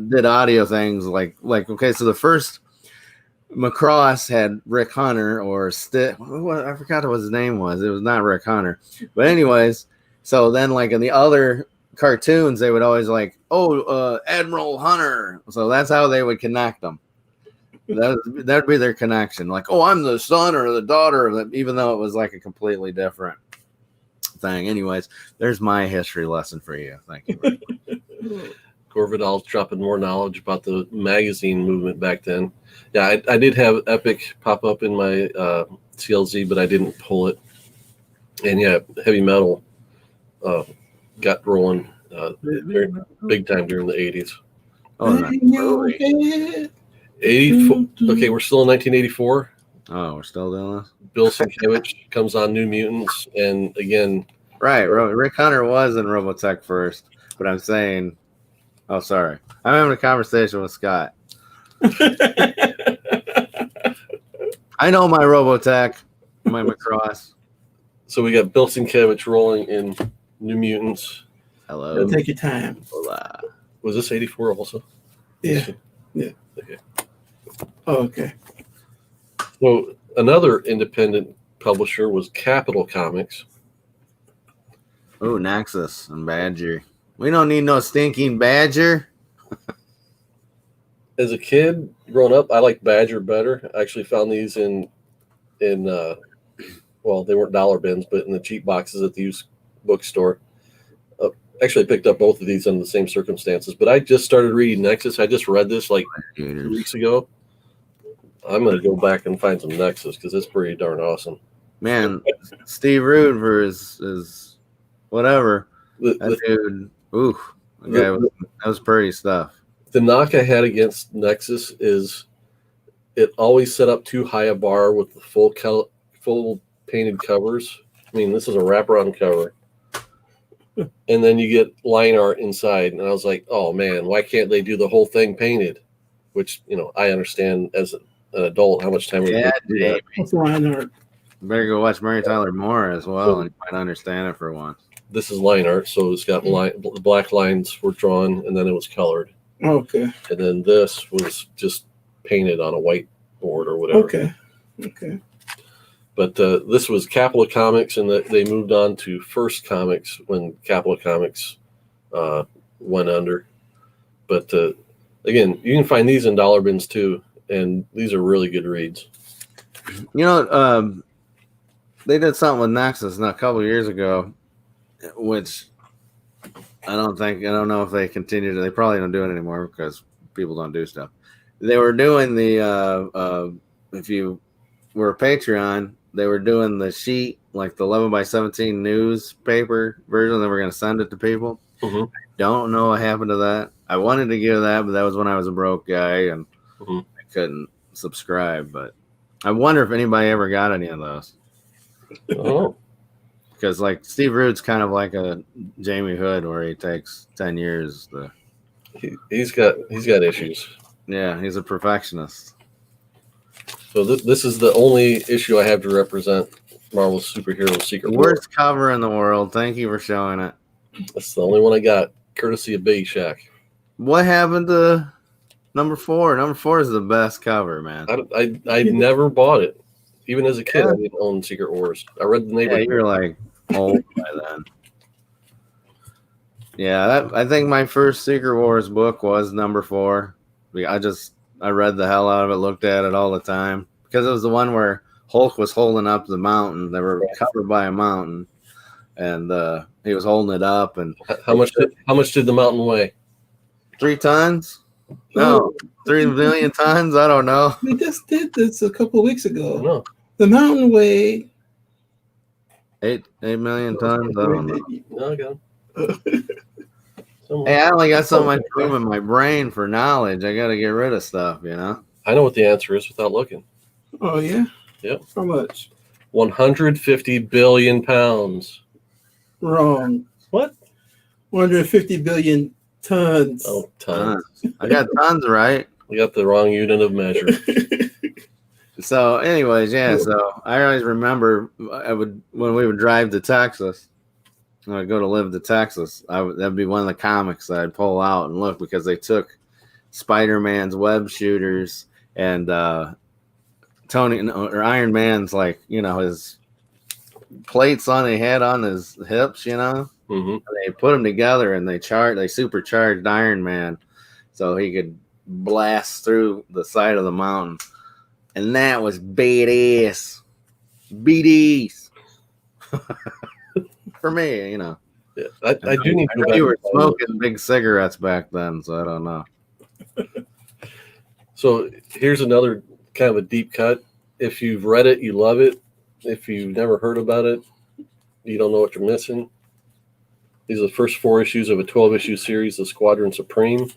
did audio things like okay, so the first Macross had Rick Hunter or I forgot what his name was. It was not Rick Hunter. But anyways, so then like in the other cartoons, they would always like, Admiral Hunter. So that's how they would connect them. That'd be their connection. Like, I'm the son or the daughter of them, even though it was like a completely different thing. Anyways, there's my history lesson for you. Thank you. Gorvidal's dropping more knowledge about the magazine movement back then. Yeah, I did have Epic pop up in my CLZ, but I didn't pull it. And yeah, heavy metal got rolling big time during the 80s. Oh, nice. 84. Okay, we're still in 1984. Oh, we're still doing this? Bill Sienkiewicz comes on New Mutants, and again... Right, Rick Hunter was in Robotech first, but I'm saying... Oh, sorry. I'm having a conversation with Scott. I know my Robotech, my Macross. So we got Bill Sienkiewicz rolling in New Mutants. Hello. Take your time. Hola. Was this 84 also? Yeah. Yeah. Okay. Oh, okay. So another independent publisher was Capital Comics. Oh, Nexus and Badger. We don't need no stinking Badger. As a kid, growing up, I liked Badger better. I actually found these in well, they weren't dollar bins, but in the cheap boxes at the used bookstore. Actually, I picked up both of these under the same circumstances, but I just started reading Nexus. I just read this like 2 weeks ago. I'm going to go back and find some Nexus because it's pretty darn awesome. Man, Steve Rude for his whatever. That dude, that was pretty stuff. The knock I had against Nexus is it always set up too high a bar with the full painted covers. I mean, this is a wraparound cover. And then you get line art inside. And I was like, oh, man, why can't they do the whole thing painted? Which, I understand as an adult how much time we do that. What's line art? You better go watch Mary Tyler Moore as well, and you might understand it for once. This is line art, so it's got the black lines were drawn, and then it was colored. Okay. And then this was just painted on a white board or whatever. Okay. But this was Capital Comics, and they moved on to First Comics when Capital Comics went under. But again, you can find these in dollar bins too, and these are really good reads. They did something with Nexus a couple of years ago, which I don't know if they continue to. They probably don't do it anymore because people don't do stuff. They were doing the if you were a Patreon, they were doing the sheet, like the 11x17 newspaper version. They were going to send it to people. Mm-hmm. Don't know what happened to that. I wanted to give that, but that was when I was a broke guy and I couldn't subscribe. But I wonder if anybody ever got any of those. Oh, because like Steve Rude's kind of like a Jamie Hood, where he takes 10 years. He's got issues. Yeah, he's a perfectionist. So this is the only issue I have to represent Marvel's Superhero Secret War. Worst cover in the world. Thank you for showing it. That's the only one I got, courtesy of Big Shack. What happened to number 4? Number 4 is the best cover, man. I never bought it. Even as a kid, I didn't own Secret Wars. I read the neighborhood. Yeah, you're like old by then. Yeah, I think my first Secret Wars book was number 4. I read the hell out of it, looked at it all the time because it was the one where Hulk was holding up the mountain. They were covered by a mountain, and he was holding it up. And How much did the mountain weigh? 3 tons? No, 3 million tons. I don't know. We just did this a couple of weeks I ago. don't know. The mountain weighed 8 million tons. I don't know. No, I got it. Hey, I only got so much room in my brain for knowledge. I got to get rid of stuff, you know. I know what the answer is without looking. Oh yeah. Yep. How much? 150 billion pounds. Wrong. What? 150 billion tons. Oh, tons. I got tons right. We got the wrong unit of measure. So, anyways, yeah. So I always remember when we would drive to Texas. When I go to live to Texas, that'd be one of the comics that I'd pull out and look because they took Spider-Man's web shooters and Tony or Iron Man's his plates on he had on his hips, Mm-hmm. And they put them together and they supercharged Iron Man so he could blast through the side of the mountain, and that was badass. BDs. For me, Yeah, I do need to go back. You were smoking big cigarettes back then, so I don't know. So here's another kind of a deep cut. If you've read it, you love it. If you've never heard about it, you don't know what you're missing. These are the first 4 issues of a 12-issue series, The Squadron Supreme.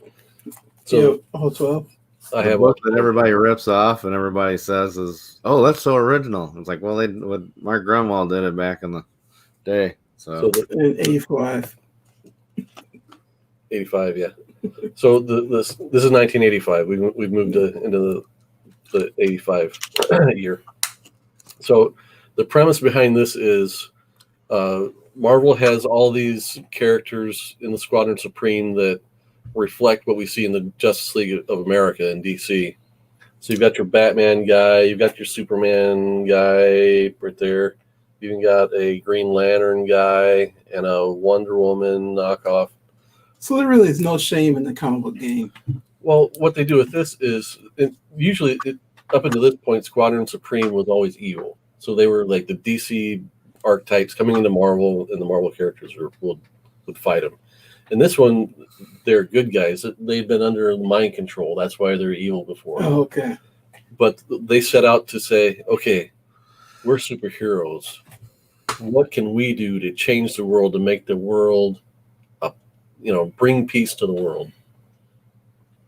So yeah, all 12. I have book that everybody rips off and everybody says is, oh, that's so original. It's like, well, Mark Grunwald did it back in the day. So in 85. 85, yeah. So this is 1985. We've moved into the 85 year. So the premise behind this is Marvel has all these characters in the Squadron Supreme that reflect what we see in the Justice League of America in DC. So you've got your Batman guy, you've got your Superman guy right there. You even got a Green Lantern guy and a Wonder Woman knockoff. So there really is no shame in the comic book game. Well, what they do with this is up until this point, Squadron Supreme was always evil. So they were like the DC archetypes coming into Marvel, and the Marvel characters would fight them. In this one, they're good guys. They've been under mind control. That's why they're evil before. Oh, okay. But they set out to say, okay, we're superheroes. What can we do to change the world, to make the world, bring peace to the world?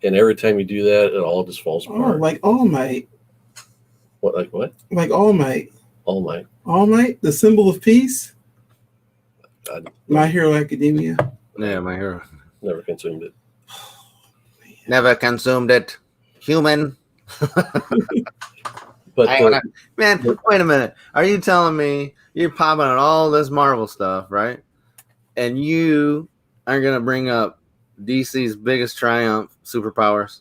And every time you do that, it all just falls apart. Oh, like All Might. What? Like what? Like All Might. All Might. All Might, the symbol of peace. My Hero Academia. yeah, my hero Never consumed it. never consumed it. Human. But Man, wait a minute. Are you telling me you're popping on all this Marvel stuff, right? And you are going to bring up DC's biggest triumph, superpowers?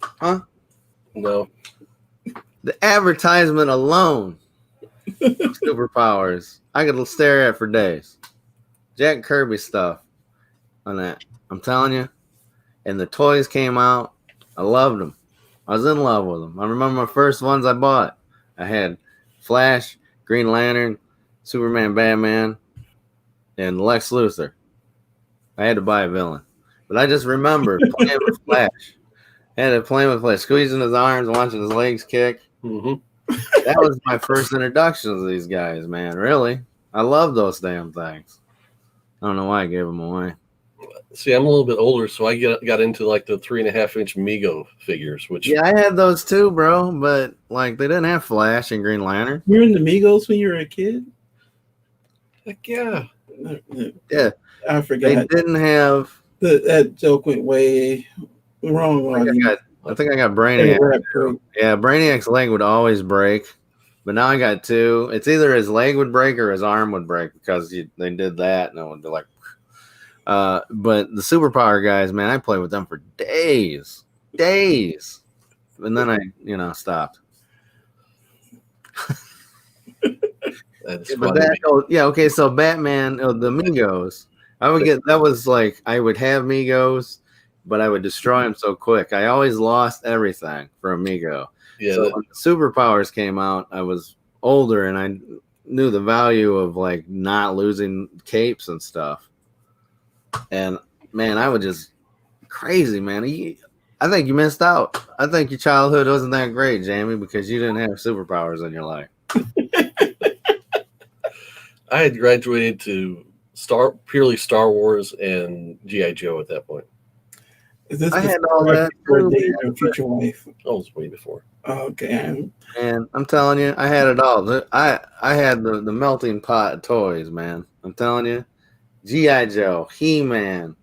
Huh? no. The advertisement alone, superpowers, I could stare at for days. Jack Kirby stuff on that. I'm telling you. And the toys came out. I loved them. I was in love with them. I remember my first ones I bought. I had Flash, Green Lantern, Superman, Batman, and Lex Luthor. I had to buy a villain. But I just remember playing with Flash. I had to play with Flash, squeezing his arms, watching his legs kick. Mm-hmm. That was my first introduction to these guys, man. Really. I love those damn things. I don't know why I gave them away. See, I'm a little bit older, so I got into like the 3.5-inch Mego figures, which Yeah, I had those too, bro. But like, they didn't have Flash and Green Lantern. You were in the Migos when you were a kid? heck yeah. Yeah, I they forgot. didn't have. That joke went way wrong. I think I got Brainiac. Yeah, Brainiac's leg would always break, but now I got two. It's either his leg would break or his arm would break because they did that, and it would be like. But the superpower guys, man, I played with them for days, and then I, stopped. Okay. So Batman, the Migos, I would get. That was like I would have Migos. but I would destroy them so quick. I always lost everything for Amigo. Yeah, So when Superpowers came out, I was older and I knew the value of like not losing capes and stuff. And man, I was just crazy, man. I think you missed out. I think your childhood wasn't that great, Jamie, because you didn't have superpowers in your life. I had graduated to purely Star Wars and G.I. Joe at that point. Is this I had before all or that before too, dating man. your future wife? Oh, it was way before. Oh, okay. And I'm telling you, I had it all. I had the melting pot of toys, man. I'm telling you, G.I. Joe, He-Man,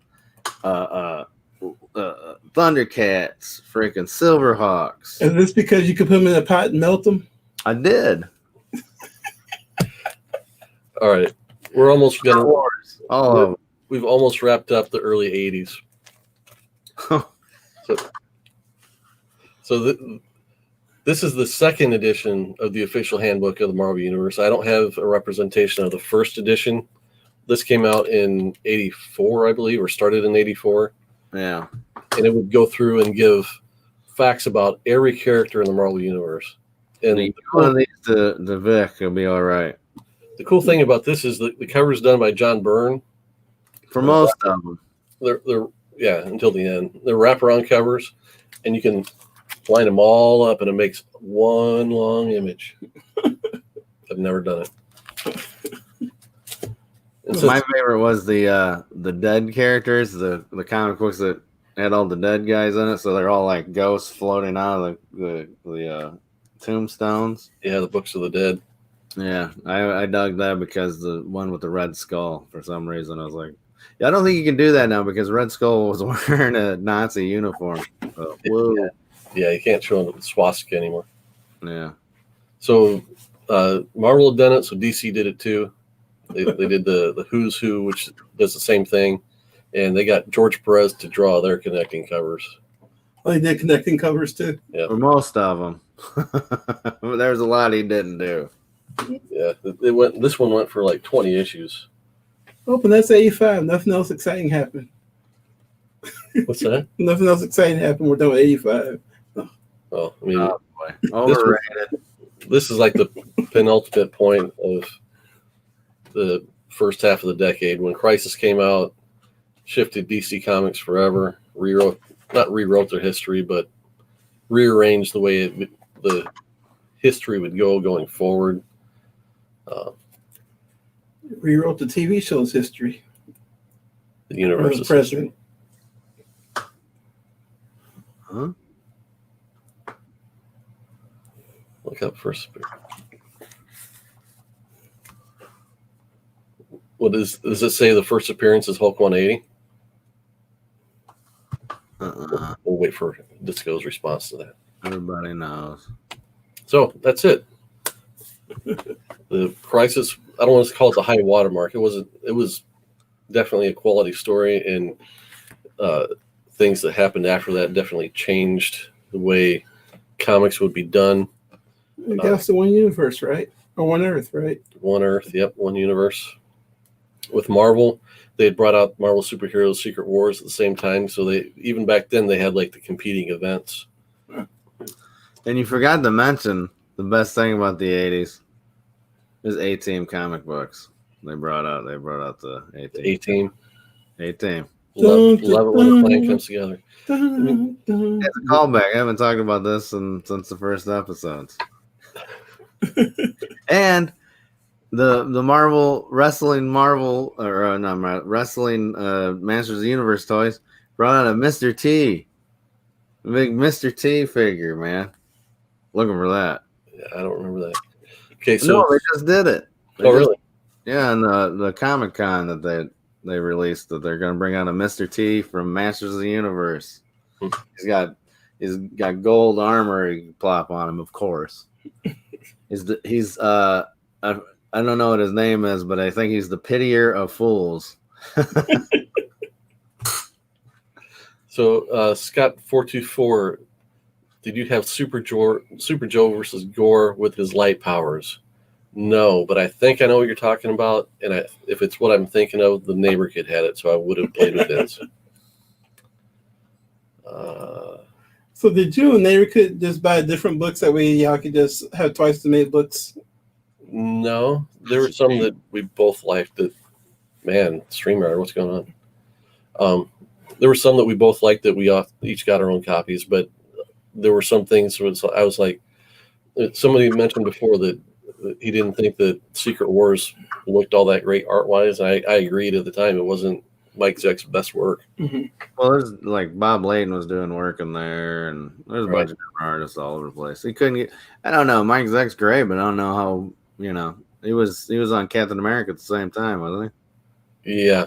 Thundercats, freaking Silverhawks. Is this because you could put them in a pot and melt them? I did. All right, we're almost Star gonna. Wars, all of We've almost wrapped up the early '80s. them. This is the second edition of the official handbook of the Marvel Universe. I don't have a representation of the first edition. This came out in '84, I believe, or started in '84. Yeah. And it would go through and give facts about every character in the Marvel Universe. And One of these to Vic will be all right. the cool thing about this is that the cover is done by John Byrne. For most of them. They're until the end. They're wraparound covers, and you can line them all up, and it makes one long image. I've never done it. And My favorite was the dead characters, the comic books that had all the dead guys in it, so they're all like ghosts floating out of the tombstones. yeah, the Books of the Dead. Yeah, I dug that because the one with the Red Skull, for some reason, I was like, yeah, I don't think you can do that now because Red Skull was wearing a Nazi uniform. So, whoa. Yeah, you can't show them the swastika anymore. Yeah. So Marvel had done it, so DC did it too. They did the Who's Who, which does the same thing, and they got George Perez to draw their connecting covers. Oh, he did connecting covers too. Yeah, For most of them. There's a lot he didn't do. yeah. This one went for like 20 issues. Oh, but that's 85. Nothing else exciting happened. What's that? Nothing else exciting happened. We're done with 85. Oh, I mean, Oh, boy. Overrated. this is like the penultimate point of the first half of the decade when Crisis came out, shifted DC Comics forever, not rewrote their history, but rearranged the way the history would go going forward. Rewrote the TV show's history. The Or universe the is present. Huh? Look up first. Does it say the first appearance is Hulk 180? We'll wait for Disco's response to that. Everybody knows. So that's it. The Crisis, I don't want to call it the high watermark. It was definitely a quality story, and things that happened after that definitely changed the way comics would be done. That's the one universe, right? Or one Earth, right? One Earth, yep, one universe. With Marvel, they had brought out Marvel Superheroes Secret Wars at the same time, so they even back then they had like the competing events. And you forgot to mention the best thing about the 80s is A-Team comic books. They brought out the A-Team. A-Team. A-Team. Love it when a plan comes together. It's a callback. I haven't talked about this since the first episodes. And the wrestling Masters of the Universe toys brought out a Mr. T. A big Mr. T figure, man. Looking for that. Yeah, I don't remember that. Okay, so No, they just did it. really? Yeah, and the Comic Con that they released that they're going to bring out a Mr. T from Masters of the Universe. He's got gold armor you can plop on him, of course. I don't know what his name is, but I think he's the pitier of fools. So Scott 424, did you have Super Joe versus Gore with his light powers? No, but I think I know what you're talking about, and if it's what I'm thinking of, the neighbor kid had it, so I would have played with it. So did you and they could just buy different books that way y'all could just have twice the many books? No, there were some that we both liked. That man, StreamYard, what's going on? There were some that we both liked that we each got our own copies, but there were some things where I was like, somebody mentioned before that he didn't think that Secret Wars looked all that great art wise. I agreed at the time. It wasn't Mike Zeck's best work. Mm-hmm. Well, there's like Bob Layton was doing work in there, and there's a bunch of different artists all over the place. He couldn't get. I don't know. Mike Zeck's great, but I don't know how. He was on Captain America at the same time, wasn't he? Yeah.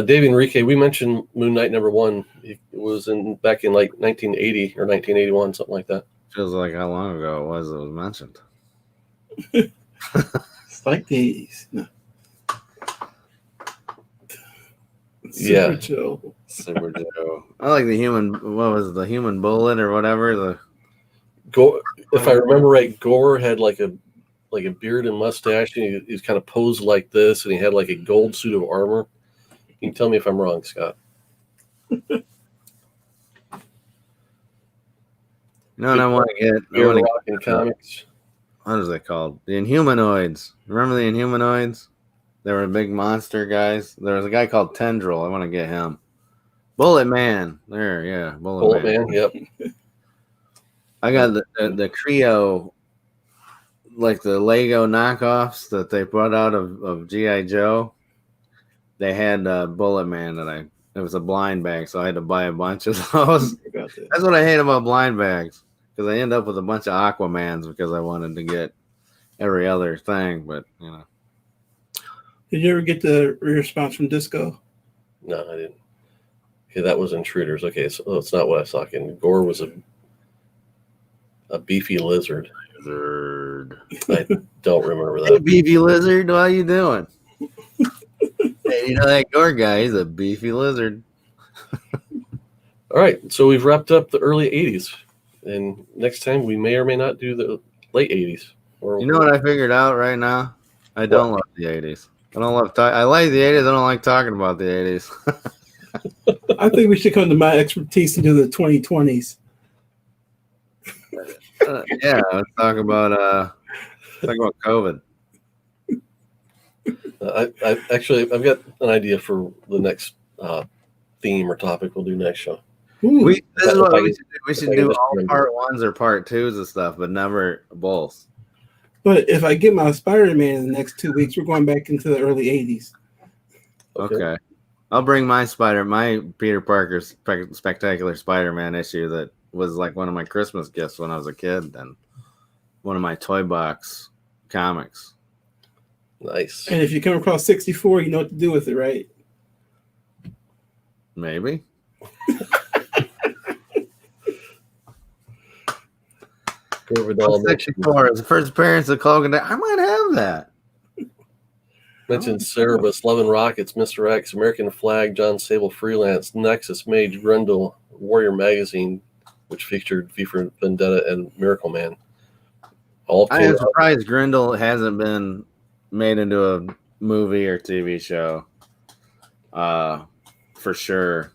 Dave Enrique, we mentioned Moon Knight #1. It was back in like 1980 or 1981, something like that. Feels like how long ago it was mentioned. It's like these. No. Super Joe. Super Joe. I like the human. What was it, the Human Bullet or whatever? If I remember right, Gore had like a beard and mustache, and he was kind of posed like this, and he had like a gold suit of armor. You can tell me if I'm wrong, Scott. No, I want to get. Rockin' comics. What is it called? The Inhumanoids. Remember the Inhumanoids? They were big monster guys. There was a guy called Tendril. I want to get him. Bullet Man. There, yeah. Bullet Man, yep. I got the Creo, like the Lego knockoffs that they brought out of G.I. Joe. They had Bullet Man it was a blind bag, so I had to buy a bunch of those. That's what I hate about blind bags, because I end up with a bunch of Aquamans because I wanted to get every other thing, but Did you ever get the response from Disco? No, I didn't. Okay, that was Intruders. Okay, so that's not what I was talking. Gore was a beefy lizard. I don't remember that. Hey, beefy lizard, how you doing? Hey, that Gore guy, he's a beefy lizard. All right, so we've wrapped up the early 80s. And next time we may or may not do the late 80s. You know what I figured out right now? I don't love the 80s. I don't love I like the 80s. I don't like talking about the 80s. I think we should come to my expertise and do the 2020s. Yeah, let's talk about COVID. I've got an idea for the next theme or topic we'll do next show. We should do all part 1s or part 2s and stuff, but never both. But if I get my Spider-Man in the next 2 weeks, we're going back into the early 80s. Okay. I'll bring my Peter Parker's Spectacular Spider-Man issue that was like one of my Christmas gifts when I was a kid, and one of my toy box comics. Nice. And if you come across 64, you know what to do with it, right? Maybe. 64 is the first appearance of Clogan. I might have that. Mentioned Cerebus, Love and Rockets, Mr. X, American Flag, John Sable, Freelance, Nexus, Mage, Grendel, Warrior Magazine, which featured V for Vendetta and Miracle Man. I am surprised Grendel hasn't been made into a movie or TV show. For sure.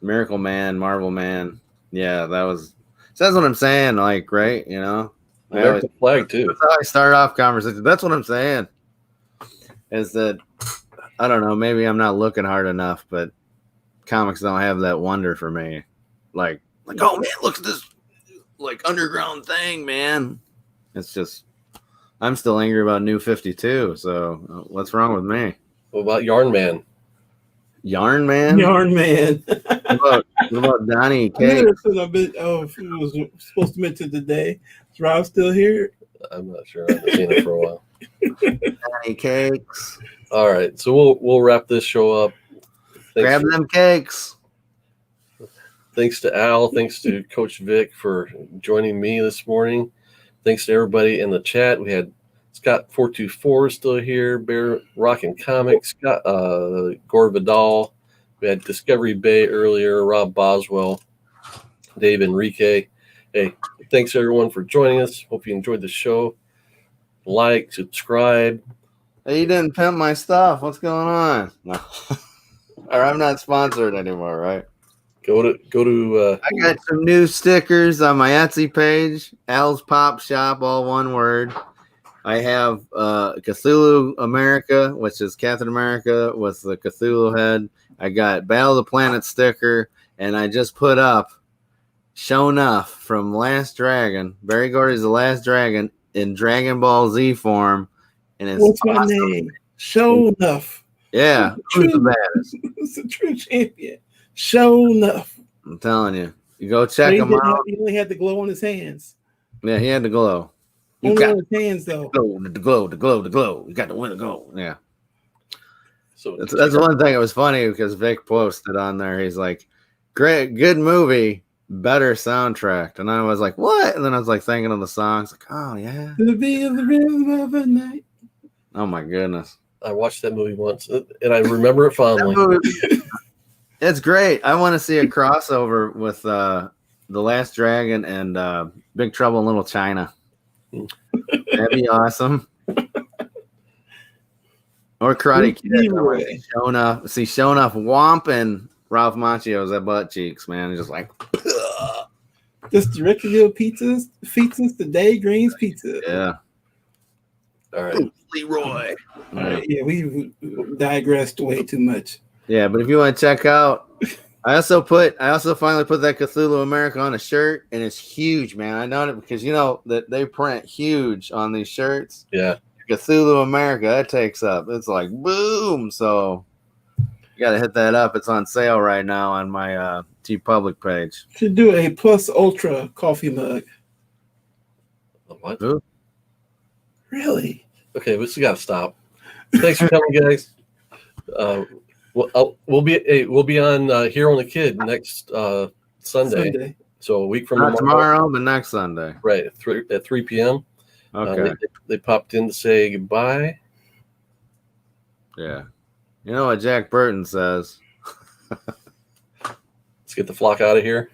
Miracle Man, Marvel Man. Yeah, that's what I'm saying, like, right? American Flag too. That's how I start off conversations. That's what I'm saying. Is that, I don't know, maybe I'm not looking hard enough, but comics don't have that wonder for me. Like, oh man, look at this like underground thing, man. It's just, I'm still angry about New 52. So what's wrong with me? What about Yarn Man? Yarn Man? Yarn Man. What about Donnie Cake? It was supposed to mention today. Is Rob still here? I'm not sure. I haven't seen it for a while. Donnie Cakes. All right, so we'll wrap this show up. Grab them cakes. Thanks to Al. Thanks to Coach Vic for joining me this morning. Thanks to everybody in the chat. We had Scott 424 still here. Bear Rockin' Comics. Scott Gore Vidal. We had Discovery Bay earlier. Rob Boswell. Dave Enrique. Hey, thanks everyone for joining us. Hope you enjoyed the show. Like, subscribe. Hey, you didn't pimp my stuff. What's going on? No. Or I'm not sponsored anymore, right? Go to. I got some new stickers on my Etsy page. Al's Pop Shop, all one word. I have Cthulhu America, which is Captain America with the Cthulhu head. I got Battle of the Planet sticker, and I just put up Show Enough from Last Dragon. Barry Gordy's The Last Dragon in Dragon Ball Z form. And it's What's my awesome. name? Show enough. Yeah, who's the baddest? It's a true champion. Show enough. I'm telling you. You go check him out. He only had the glow on his hands. Yeah, he had the glow. You Only got on his hands though. the glow. You got to win the goal. Yeah. So That's one thing. It was funny because Vic posted on there. He's like, "Great, good movie, better soundtrack." And I was like, "What?" And then I was like thinking of the songs. Like, oh yeah. To be the rhythm of the night. Oh my goodness. I watched that movie once, and I remember it fondly. It's great. I want to see a crossover with The Last Dragon and Big Trouble in Little China. That'd be awesome. Or Karate Kid. Show enough whomping Ralph Macchio's at butt cheeks, man. Just like This Directorville pizzas, the Day Greens pizza. yeah. All right. Leroy. All right, yeah, we digressed way too much. Yeah, but if you want to check out, I also finally put that Cthulhu America on a shirt, and it's huge, man. I know it because you know that they print huge on these shirts. Yeah. Cthulhu America, that takes up. It's like boom. So you got to hit that up. It's on sale right now on my T Public page. Should do a Plus Ultra coffee mug. What? Ooh. Really? Okay, we just got to stop. Thanks for coming, guys. We'll be on Hero and the Kid next Sunday. So a week from Not tomorrow, but next Sunday. Right, at 3 p.m. Okay. They popped in to say goodbye. Yeah. You know what Jack Burton says? Let's get the flock out of here.